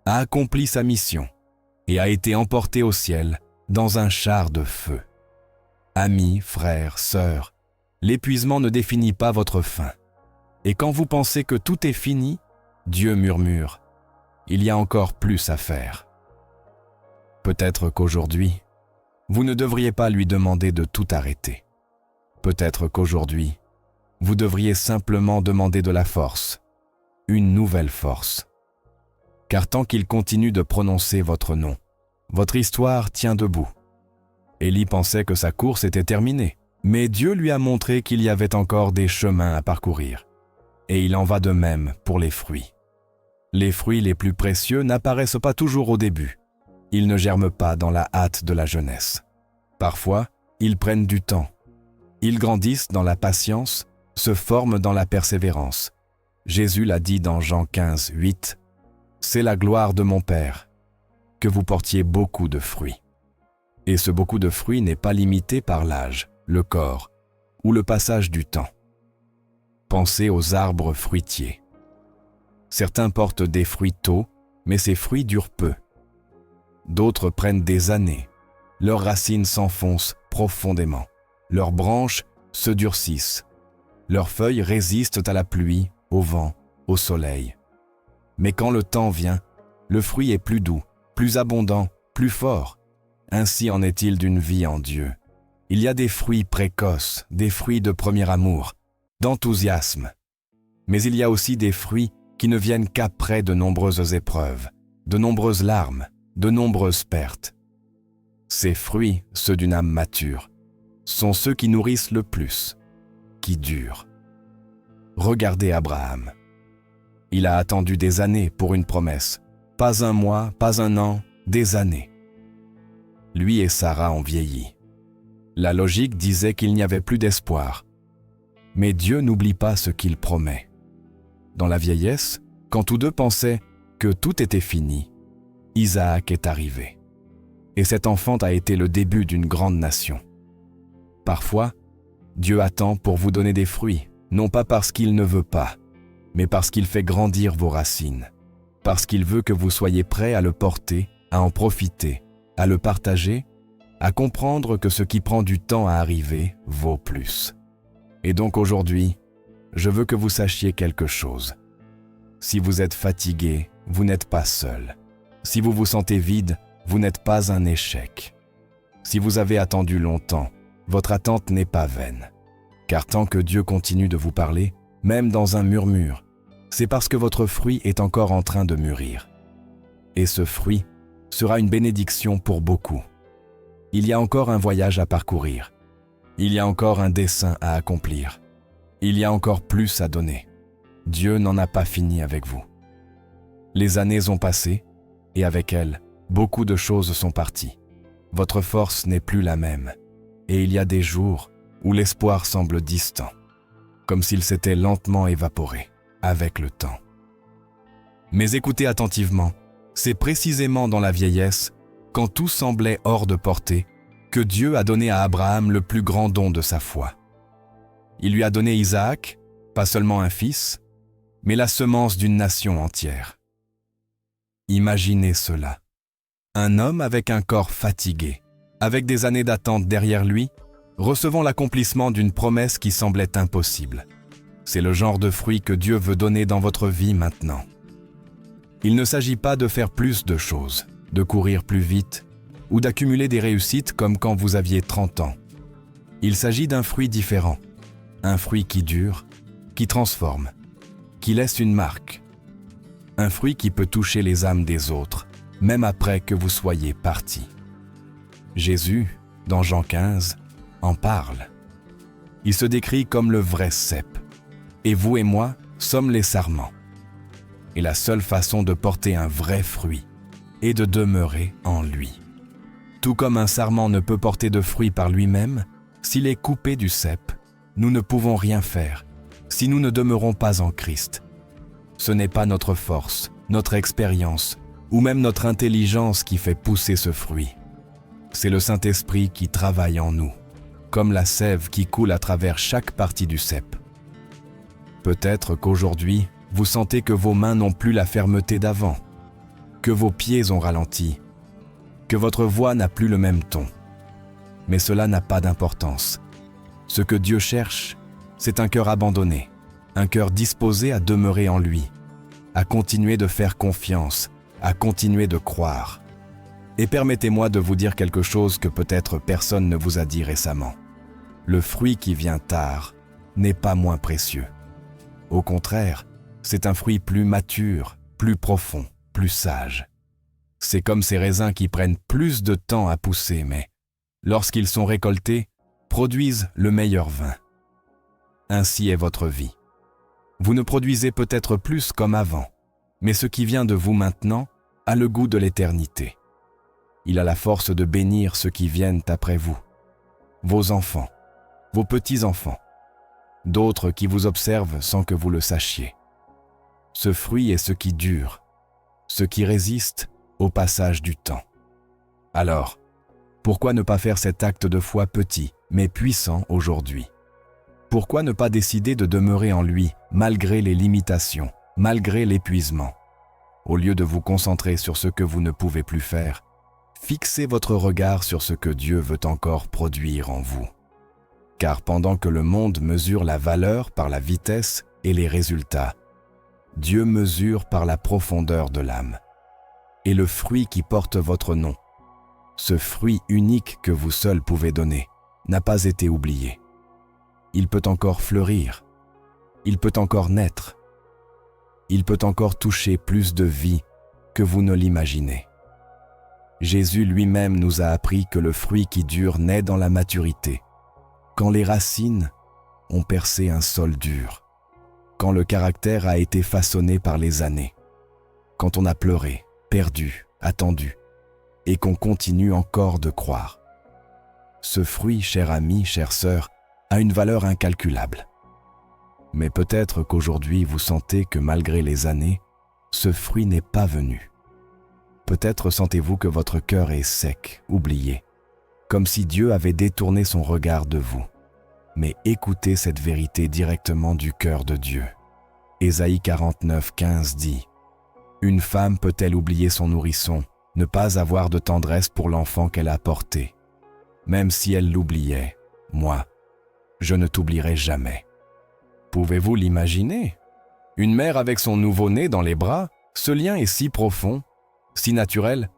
a accompli sa mission et a été emporté au ciel dans un char de feu. Amis, frères, sœurs, l'épuisement ne définit pas votre fin. Et quand vous pensez que tout est fini, Dieu murmure, il y a encore plus à faire. Peut-être qu'aujourd'hui, vous ne devriez pas lui demander de tout arrêter. Peut-être qu'aujourd'hui, vous devriez simplement demander de la force, une nouvelle force. Car tant qu'il continue de prononcer votre nom, votre histoire tient debout. Élie pensait que sa course était terminée, mais Dieu lui a montré qu'il y avait encore des chemins à parcourir. Et il en va de même pour les fruits. Les fruits les plus précieux n'apparaissent pas toujours au début. Ils ne germent pas dans la hâte de la jeunesse. Parfois, ils prennent du temps. Ils grandissent dans la patience, se forment dans la persévérance. Jésus l'a dit dans Jean 15, 8, « C'est la gloire de mon Père, que vous portiez beaucoup de fruits. » Et ce beaucoup de fruits n'est pas limité par l'âge, le corps ou le passage du temps. Pensez aux arbres fruitiers. Certains portent des fruits tôt, mais ces fruits durent peu. D'autres prennent des années. Leurs racines s'enfoncent profondément. Leurs branches se durcissent. Leurs feuilles résistent à la pluie, au vent, au soleil. Mais quand le temps vient, le fruit est plus doux, plus abondant, plus fort. Ainsi en est-il d'une vie en Dieu. Il y a des fruits précoces, des fruits de premier amour, d'enthousiasme. Mais il y a aussi des fruits qui ne viennent qu'après de nombreuses épreuves, de nombreuses larmes, de nombreuses pertes. Ces fruits, ceux d'une âme mature, sont ceux qui nourrissent le plus, qui durent. Regardez Abraham. Il a attendu des années pour une promesse, pas un mois, pas un an, des années. Lui et Sarah ont vieilli. La logique disait qu'il n'y avait plus d'espoir. Mais Dieu n'oublie pas ce qu'il promet. Dans la vieillesse, quand tous deux pensaient que tout était fini, Isaac est arrivé. Et cet enfant a été le début d'une grande nation. Parfois, Dieu attend pour vous donner des fruits, non pas parce qu'il ne veut pas, mais parce qu'il fait grandir vos racines, parce qu'il veut que vous soyez prêts à le porter, à en profiter, à le partager, à comprendre que ce qui prend du temps à arriver vaut plus. Et donc aujourd'hui, je veux que vous sachiez quelque chose. Si vous êtes fatigué, vous n'êtes pas seul. Si vous vous sentez vide, vous n'êtes pas un échec. Si vous avez attendu longtemps, votre attente n'est pas vaine. Car tant que Dieu continue de vous parler, même dans un murmure, c'est parce que votre fruit est encore en train de mûrir. Et ce fruit sera une bénédiction pour beaucoup. Il y a encore un voyage à parcourir. Il y a encore un dessein à accomplir. Il y a encore plus à donner. Dieu n'en a pas fini avec vous. Les années ont passé, et avec elles, beaucoup de choses sont parties. Votre force n'est plus la même, et il y a des jours où l'espoir semble distant, comme s'il s'était lentement évaporé avec le temps. Mais écoutez attentivement, c'est précisément dans la vieillesse, quand tout semblait hors de portée, que Dieu a donné à Abraham le plus grand don de sa foi. Il lui a donné Isaac, pas seulement un fils, mais la semence d'une nation entière. Imaginez cela. Un homme avec un corps fatigué, avec des années d'attente derrière lui, recevant l'accomplissement d'une promesse qui semblait impossible. C'est le genre de fruit que Dieu veut donner dans votre vie maintenant. Il ne s'agit pas de faire plus de choses, de courir plus vite, ou d'accumuler des réussites comme quand vous aviez 30 ans. Il s'agit d'un fruit différent, un fruit qui dure, qui transforme, qui laisse une marque. Un fruit qui peut toucher les âmes des autres, même après que vous soyez partis. Jésus, dans Jean 15, en parle. Il se décrit comme le vrai cep, et vous et moi sommes les sarments. Et la seule façon de porter un vrai fruit est de demeurer en lui. Tout comme un sarment ne peut porter de fruits par lui-même, s'il est coupé du cep, nous ne pouvons rien faire si nous ne demeurons pas en Christ. Ce n'est pas notre force, notre expérience ou même notre intelligence qui fait pousser ce fruit. C'est le Saint-Esprit qui travaille en nous, comme la sève qui coule à travers chaque partie du cep. Peut-être qu'aujourd'hui, vous sentez que vos mains n'ont plus la fermeté d'avant, que vos pieds ont ralenti, que votre voix n'a plus le même ton. Mais cela n'a pas d'importance. Ce que Dieu cherche, c'est un cœur abandonné, un cœur disposé à demeurer en lui, à continuer de faire confiance, à continuer de croire. Et permettez-moi de vous dire quelque chose que peut-être personne ne vous a dit récemment. Le fruit qui vient tard n'est pas moins précieux. Au contraire, c'est un fruit plus mature, plus profond, plus sage. C'est comme ces raisins qui prennent plus de temps à pousser, mais, lorsqu'ils sont récoltés, produisent le meilleur vin. Ainsi est votre vie. Vous ne produisez peut-être plus comme avant, mais ce qui vient de vous maintenant a le goût de l'éternité. Il a la force de bénir ceux qui viennent après vous, vos enfants, vos petits-enfants, d'autres qui vous observent sans que vous le sachiez. Ce fruit est ce qui dure, ce qui résiste au passage du temps. Alors, pourquoi ne pas faire cet acte de foi petit, mais puissant aujourd'hui? Pourquoi ne pas décider de demeurer en lui, malgré les limitations, malgré l'épuisement? Au lieu de vous concentrer sur ce que vous ne pouvez plus faire, fixez votre regard sur ce que Dieu veut encore produire en vous. Car pendant que le monde mesure la valeur par la vitesse et les résultats, Dieu mesure par la profondeur de l'âme. Et le fruit qui porte votre nom, ce fruit unique que vous seul pouvez donner, n'a pas été oublié. Il peut encore fleurir, il peut encore naître, il peut encore toucher plus de vie que vous ne l'imaginez. Jésus lui-même nous a appris que le fruit qui dure naît dans la maturité, quand les racines ont percé un sol dur, quand le caractère a été façonné par les années, quand on a pleuré, perdu, attendu, et qu'on continue encore de croire. Ce fruit, cher ami, chère sœur, a une valeur incalculable. Mais peut-être qu'aujourd'hui vous sentez que malgré les années, ce fruit n'est pas venu. Peut-être sentez-vous que votre cœur est sec, oublié, comme si Dieu avait détourné son regard de vous. Mais écoutez cette vérité directement du cœur de Dieu. Ésaïe 49:15 dit « Une femme peut-elle oublier son nourrisson, ne pas avoir de tendresse pour l'enfant qu'elle a porté? Même si elle l'oubliait, moi, je ne t'oublierai jamais. » Pouvez-vous l'imaginer? Une mère avec son nouveau-né dans les bras, ce lien est si profond, si naturel,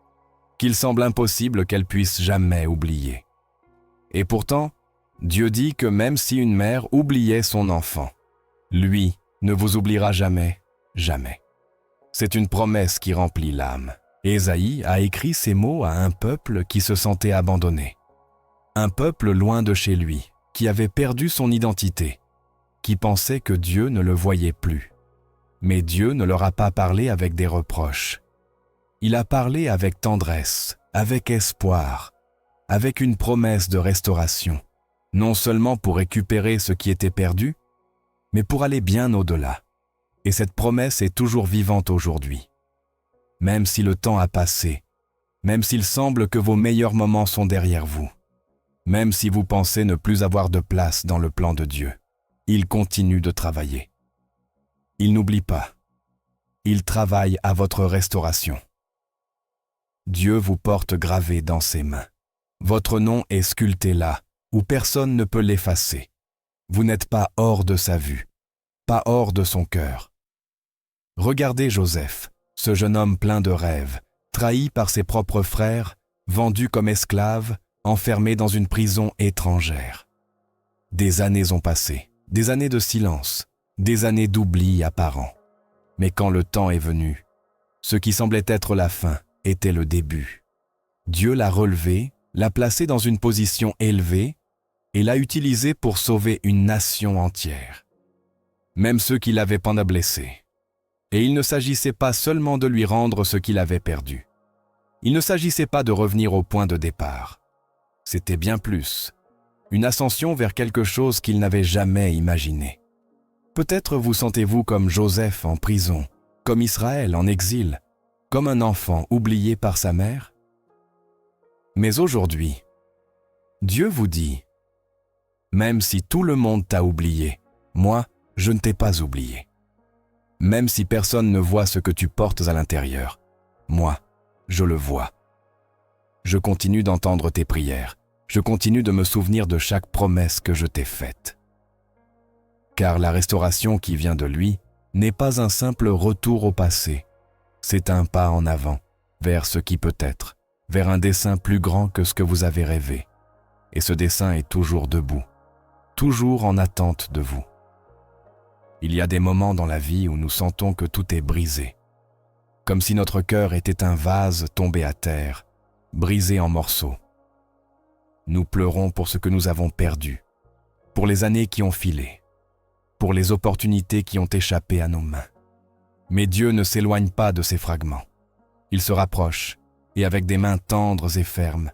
qu'il semble impossible qu'elle puisse jamais oublier. Et pourtant, Dieu dit que même si une mère oubliait son enfant, lui ne vous oubliera jamais, jamais. C'est une promesse qui remplit l'âme. Ésaïe a écrit ces mots à un peuple qui se sentait abandonné. Un peuple loin de chez lui, qui avait perdu son identité, qui pensait que Dieu ne le voyait plus. Mais Dieu ne leur a pas parlé avec des reproches. Il a parlé avec tendresse, avec espoir, avec une promesse de restauration, non seulement pour récupérer ce qui était perdu, mais pour aller bien au-delà. Et cette promesse est toujours vivante aujourd'hui. Même si le temps a passé, même s'il semble que vos meilleurs moments sont derrière vous, même si vous pensez ne plus avoir de place dans le plan de Dieu, il continue de travailler. Il n'oublie pas. Il travaille à votre restauration. Dieu vous porte gravé dans ses mains. Votre nom est sculpté là, où personne ne peut l'effacer. Vous n'êtes pas hors de sa vue, pas hors de son cœur. Regardez Joseph, ce jeune homme plein de rêves, trahi par ses propres frères, vendu comme esclave, enfermé dans une prison étrangère. Des années ont passé, des années de silence, des années d'oubli apparent. Mais quand le temps est venu, ce qui semblait être la fin était le début. Dieu l'a relevé, l'a placé dans une position élevée et l'a utilisé pour sauver une nation entière. Même ceux qui l'avaient pendant blessé. Et il ne s'agissait pas seulement de lui rendre ce qu'il avait perdu. Il ne s'agissait pas de revenir au point de départ. C'était bien plus. Une ascension vers quelque chose qu'il n'avait jamais imaginé. Peut-être vous sentez-vous comme Joseph en prison, comme Israël en exil, comme un enfant oublié par sa mère. Mais aujourd'hui, Dieu vous dit, même si tout le monde t'a oublié, moi, je ne t'ai pas oublié. Même si personne ne voit ce que tu portes à l'intérieur, moi, je le vois. Je continue d'entendre tes prières. Je continue de me souvenir de chaque promesse que je t'ai faite. Car la restauration qui vient de lui n'est pas un simple retour au passé, c'est un pas en avant, vers ce qui peut être, vers un dessein plus grand que ce que vous avez rêvé. Et ce dessein est toujours debout, toujours en attente de vous. Il y a des moments dans la vie où nous sentons que tout est brisé, comme si notre cœur était un vase tombé à terre, brisé en morceaux. Nous pleurons pour ce que nous avons perdu, pour les années qui ont filé, pour les opportunités qui ont échappé à nos mains. Mais Dieu ne s'éloigne pas de ces fragments. Il se rapproche, et avec des mains tendres et fermes,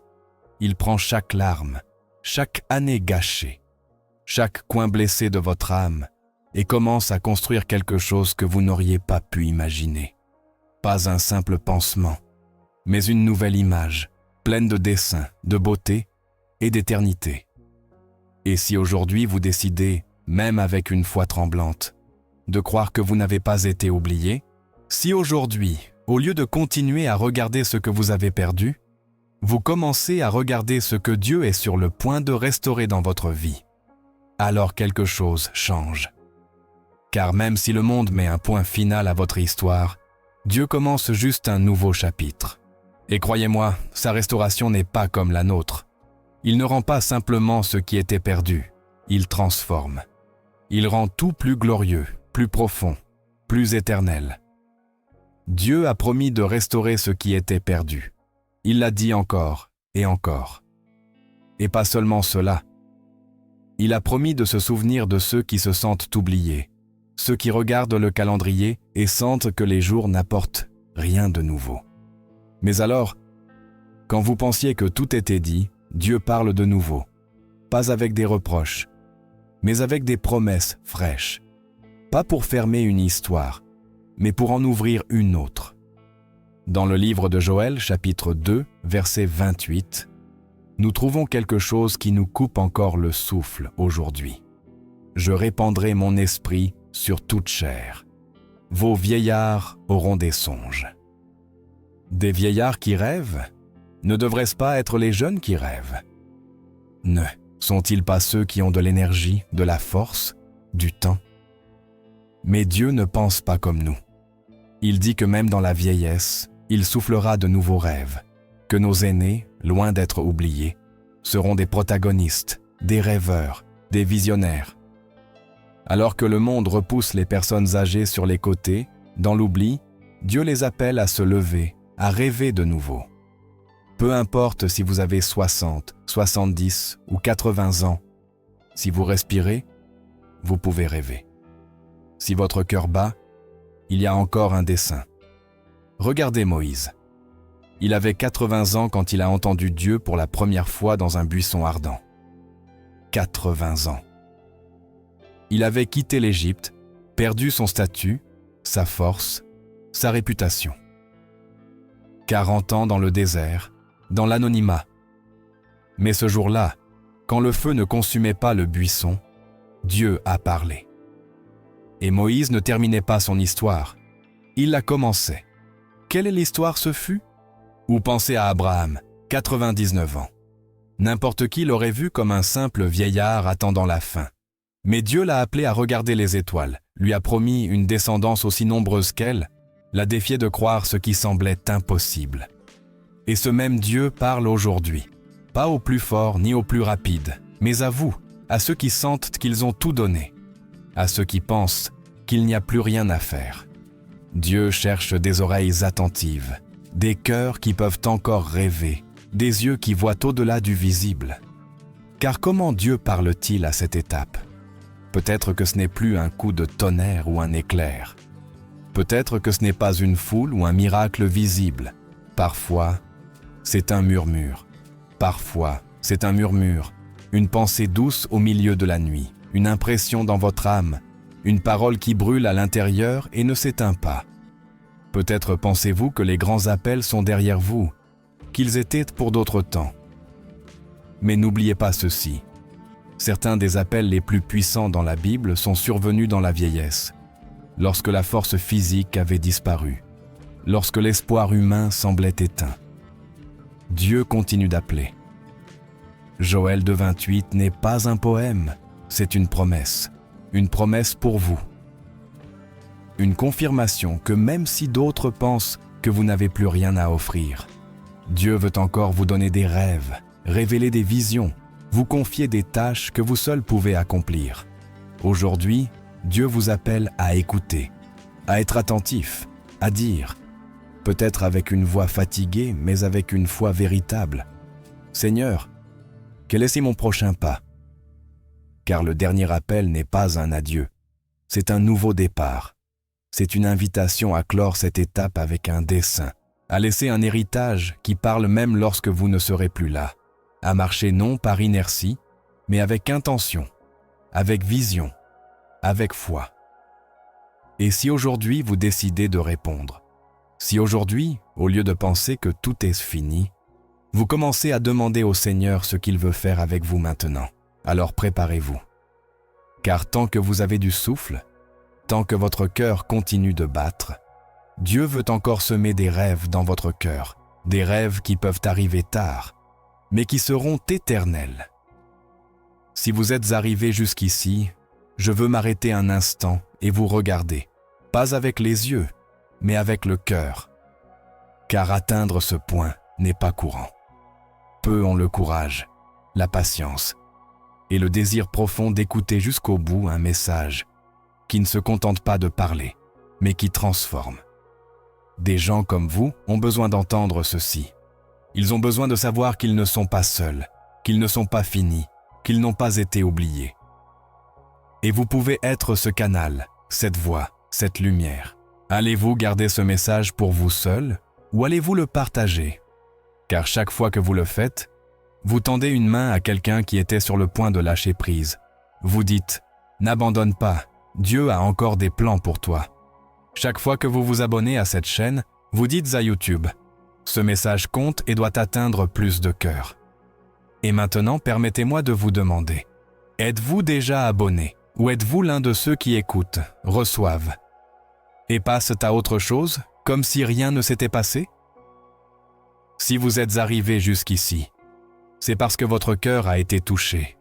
il prend chaque larme, chaque année gâchée, chaque coin blessé de votre âme, et commence à construire quelque chose que vous n'auriez pas pu imaginer. Pas un simple pansement, mais une nouvelle image, pleine de dessein, de beauté et d'éternité. Et si aujourd'hui vous décidez, même avec une foi tremblante, de croire que vous n'avez pas été oublié, si aujourd'hui, au lieu de continuer à regarder ce que vous avez perdu, vous commencez à regarder ce que Dieu est sur le point de restaurer dans votre vie, alors quelque chose change. Car même si le monde met un point final à votre histoire, Dieu commence juste un nouveau chapitre. Et croyez-moi, sa restauration n'est pas comme la nôtre. Il ne rend pas simplement ce qui était perdu, il transforme. Il rend tout plus glorieux, plus profond, plus éternel. Dieu a promis de restaurer ce qui était perdu. Il l'a dit encore et encore. Et pas seulement cela. Il a promis de se souvenir de ceux qui se sentent oubliés, ceux qui regardent le calendrier et sentent que les jours n'apportent rien de nouveau. Mais alors, quand vous pensiez que tout était dit, Dieu parle de nouveau, pas avec des reproches, mais avec des promesses fraîches, pas pour fermer une histoire, mais pour en ouvrir une autre. Dans le livre de Joël, chapitre 2, verset 28, nous trouvons quelque chose qui nous coupe encore le souffle aujourd'hui. « Je répandrai mon esprit sur toute chair. Vos vieillards auront des songes. » Des vieillards qui rêvent? Ne devraient-ce pas être les jeunes qui rêvent? Ne sont-ils pas ceux qui ont de l'énergie, de la force, du temps? Mais Dieu ne pense pas comme nous. Il dit que même dans la vieillesse, il soufflera de nouveaux rêves, que nos aînés, loin d'être oubliés, seront des protagonistes, des rêveurs, des visionnaires. Alors que le monde repousse les personnes âgées sur les côtés, dans l'oubli, Dieu les appelle à se lever, à rêver de nouveau. Peu importe si vous avez 60, 70 ou 80 ans, si vous respirez, vous pouvez rêver. Si votre cœur bat, il y a encore un dessein. Regardez Moïse. Il avait 80 ans quand il a entendu Dieu pour la première fois dans un buisson ardent. 80 ans. Il avait quitté l'Égypte, perdu son statut, sa force, sa réputation. 40 ans dans le désert, dans l'anonymat. Mais ce jour-là, quand le feu ne consumait pas le buisson, Dieu a parlé. Et Moïse ne terminait pas son histoire, il la commençait. Quelle histoire ce fut? Ou pensez à Abraham, 99 ans. N'importe qui l'aurait vu comme un simple vieillard attendant la fin. Mais Dieu l'a appelé à regarder les étoiles, lui a promis une descendance aussi nombreuse qu'elle, l'a défié de croire ce qui semblait impossible. Et ce même Dieu parle aujourd'hui, pas aux plus forts ni aux plus rapides, mais à vous, à ceux qui sentent qu'ils ont tout donné, à ceux qui pensent qu'il n'y a plus rien à faire. Dieu cherche des oreilles attentives, des cœurs qui peuvent encore rêver, des yeux qui voient au-delà du visible. Car comment Dieu parle-t-il à cette étape? Peut-être que ce n'est plus un coup de tonnerre ou un éclair. Peut-être que ce n'est pas une foule ou un miracle visible. Parfois, c'est un murmure. Parfois, c'est un murmure, une pensée douce au milieu de la nuit, une impression dans votre âme, une parole qui brûle à l'intérieur et ne s'éteint pas. Peut-être pensez-vous que les grands appels sont derrière vous, qu'ils étaient pour d'autres temps. Mais n'oubliez pas ceci. Certains des appels les plus puissants dans la Bible sont survenus dans la vieillesse, lorsque la force physique avait disparu, lorsque l'espoir humain semblait éteint. Dieu continue d'appeler. Joël 2,28 n'est pas un poème, c'est une promesse pour vous. une confirmation que même si d'autres pensent que vous n'avez plus rien à offrir, Dieu veut encore vous donner des rêves, révéler des visions, vous confier des tâches que vous seuls pouvez accomplir. Aujourd'hui, Dieu vous appelle à écouter, à être attentif, à dire, peut-être avec une voix fatiguée, mais avec une foi véritable, « Seigneur, quel est mon prochain pas ?» Car le dernier appel n'est pas un adieu, c'est un nouveau départ. C'est une invitation à clore cette étape avec un dessein, à laisser un héritage qui parle même lorsque vous ne serez plus là, à marcher non par inertie, mais avec intention, avec vision, avec foi. Et si aujourd'hui vous décidez de répondre, si aujourd'hui, au lieu de penser que tout est fini, vous commencez à demander au Seigneur ce qu'il veut faire avec vous maintenant, alors préparez-vous. Car tant que vous avez du souffle, tant que votre cœur continue de battre, Dieu veut encore semer des rêves dans votre cœur, des rêves qui peuvent arriver tard, mais qui seront éternels. Si vous êtes arrivé jusqu'ici, je veux m'arrêter un instant et vous regarder, pas avec les yeux, mais avec le cœur. Car atteindre ce point n'est pas courant. Peu ont le courage, la patience et le désir profond d'écouter jusqu'au bout un message qui ne se contente pas de parler, mais qui transforme. Des gens comme vous ont besoin d'entendre ceci. Ils ont besoin de savoir qu'ils ne sont pas seuls, qu'ils ne sont pas finis, qu'ils n'ont pas été oubliés. Et vous pouvez être ce canal, cette voix, cette lumière. Allez-vous garder ce message pour vous seul ou allez-vous le partager? Car chaque fois que vous le faites, vous tendez une main à quelqu'un qui était sur le point de lâcher prise. Vous dites « N'abandonne pas, Dieu a encore des plans pour toi ». Chaque fois que vous vous abonnez à cette chaîne, vous dites à YouTube « Ce message compte et doit atteindre plus de cœurs ». Et maintenant, permettez-moi de vous demander, êtes-vous déjà abonné ou êtes-vous l'un de ceux qui écoutent, reçoivent et passent à autre chose, comme si rien ne s'était passé? Si vous êtes arrivé jusqu'ici, c'est parce que votre cœur a été touché,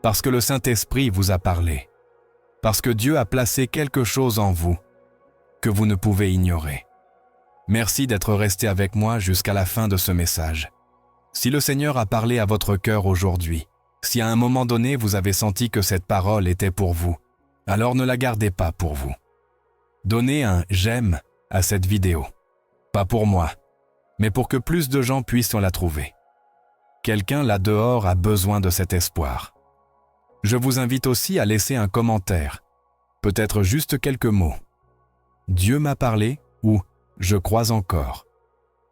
parce que le Saint-Esprit vous a parlé, parce que Dieu a placé quelque chose en vous que vous ne pouvez ignorer. Merci d'être resté avec moi jusqu'à la fin de ce message. Si le Seigneur a parlé à votre cœur aujourd'hui, si à un moment donné vous avez senti que cette parole était pour vous, alors ne la gardez pas pour vous. Donnez un « j'aime » à cette vidéo. Pas pour moi, mais pour que plus de gens puissent la trouver. Quelqu'un là dehors a besoin de cet espoir. Je vous invite aussi à laisser un commentaire, peut-être juste quelques mots. Dieu m'a parlé ou je crois encore.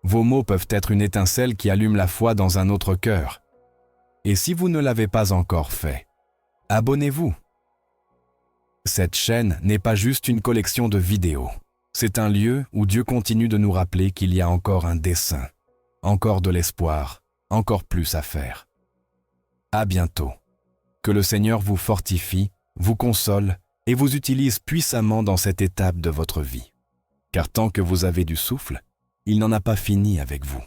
Vos mots peuvent être une étincelle qui allume la foi dans un autre cœur. Et si vous ne l'avez pas encore fait, abonnez-vous. Cette chaîne n'est pas juste une collection de vidéos. C'est un lieu où Dieu continue de nous rappeler qu'il y a encore un dessein, encore de l'espoir, encore plus à faire. À bientôt. Que le Seigneur vous fortifie, vous console et vous utilise puissamment dans cette étape de votre vie. Car tant que vous avez du souffle, il n'en a pas fini avec vous.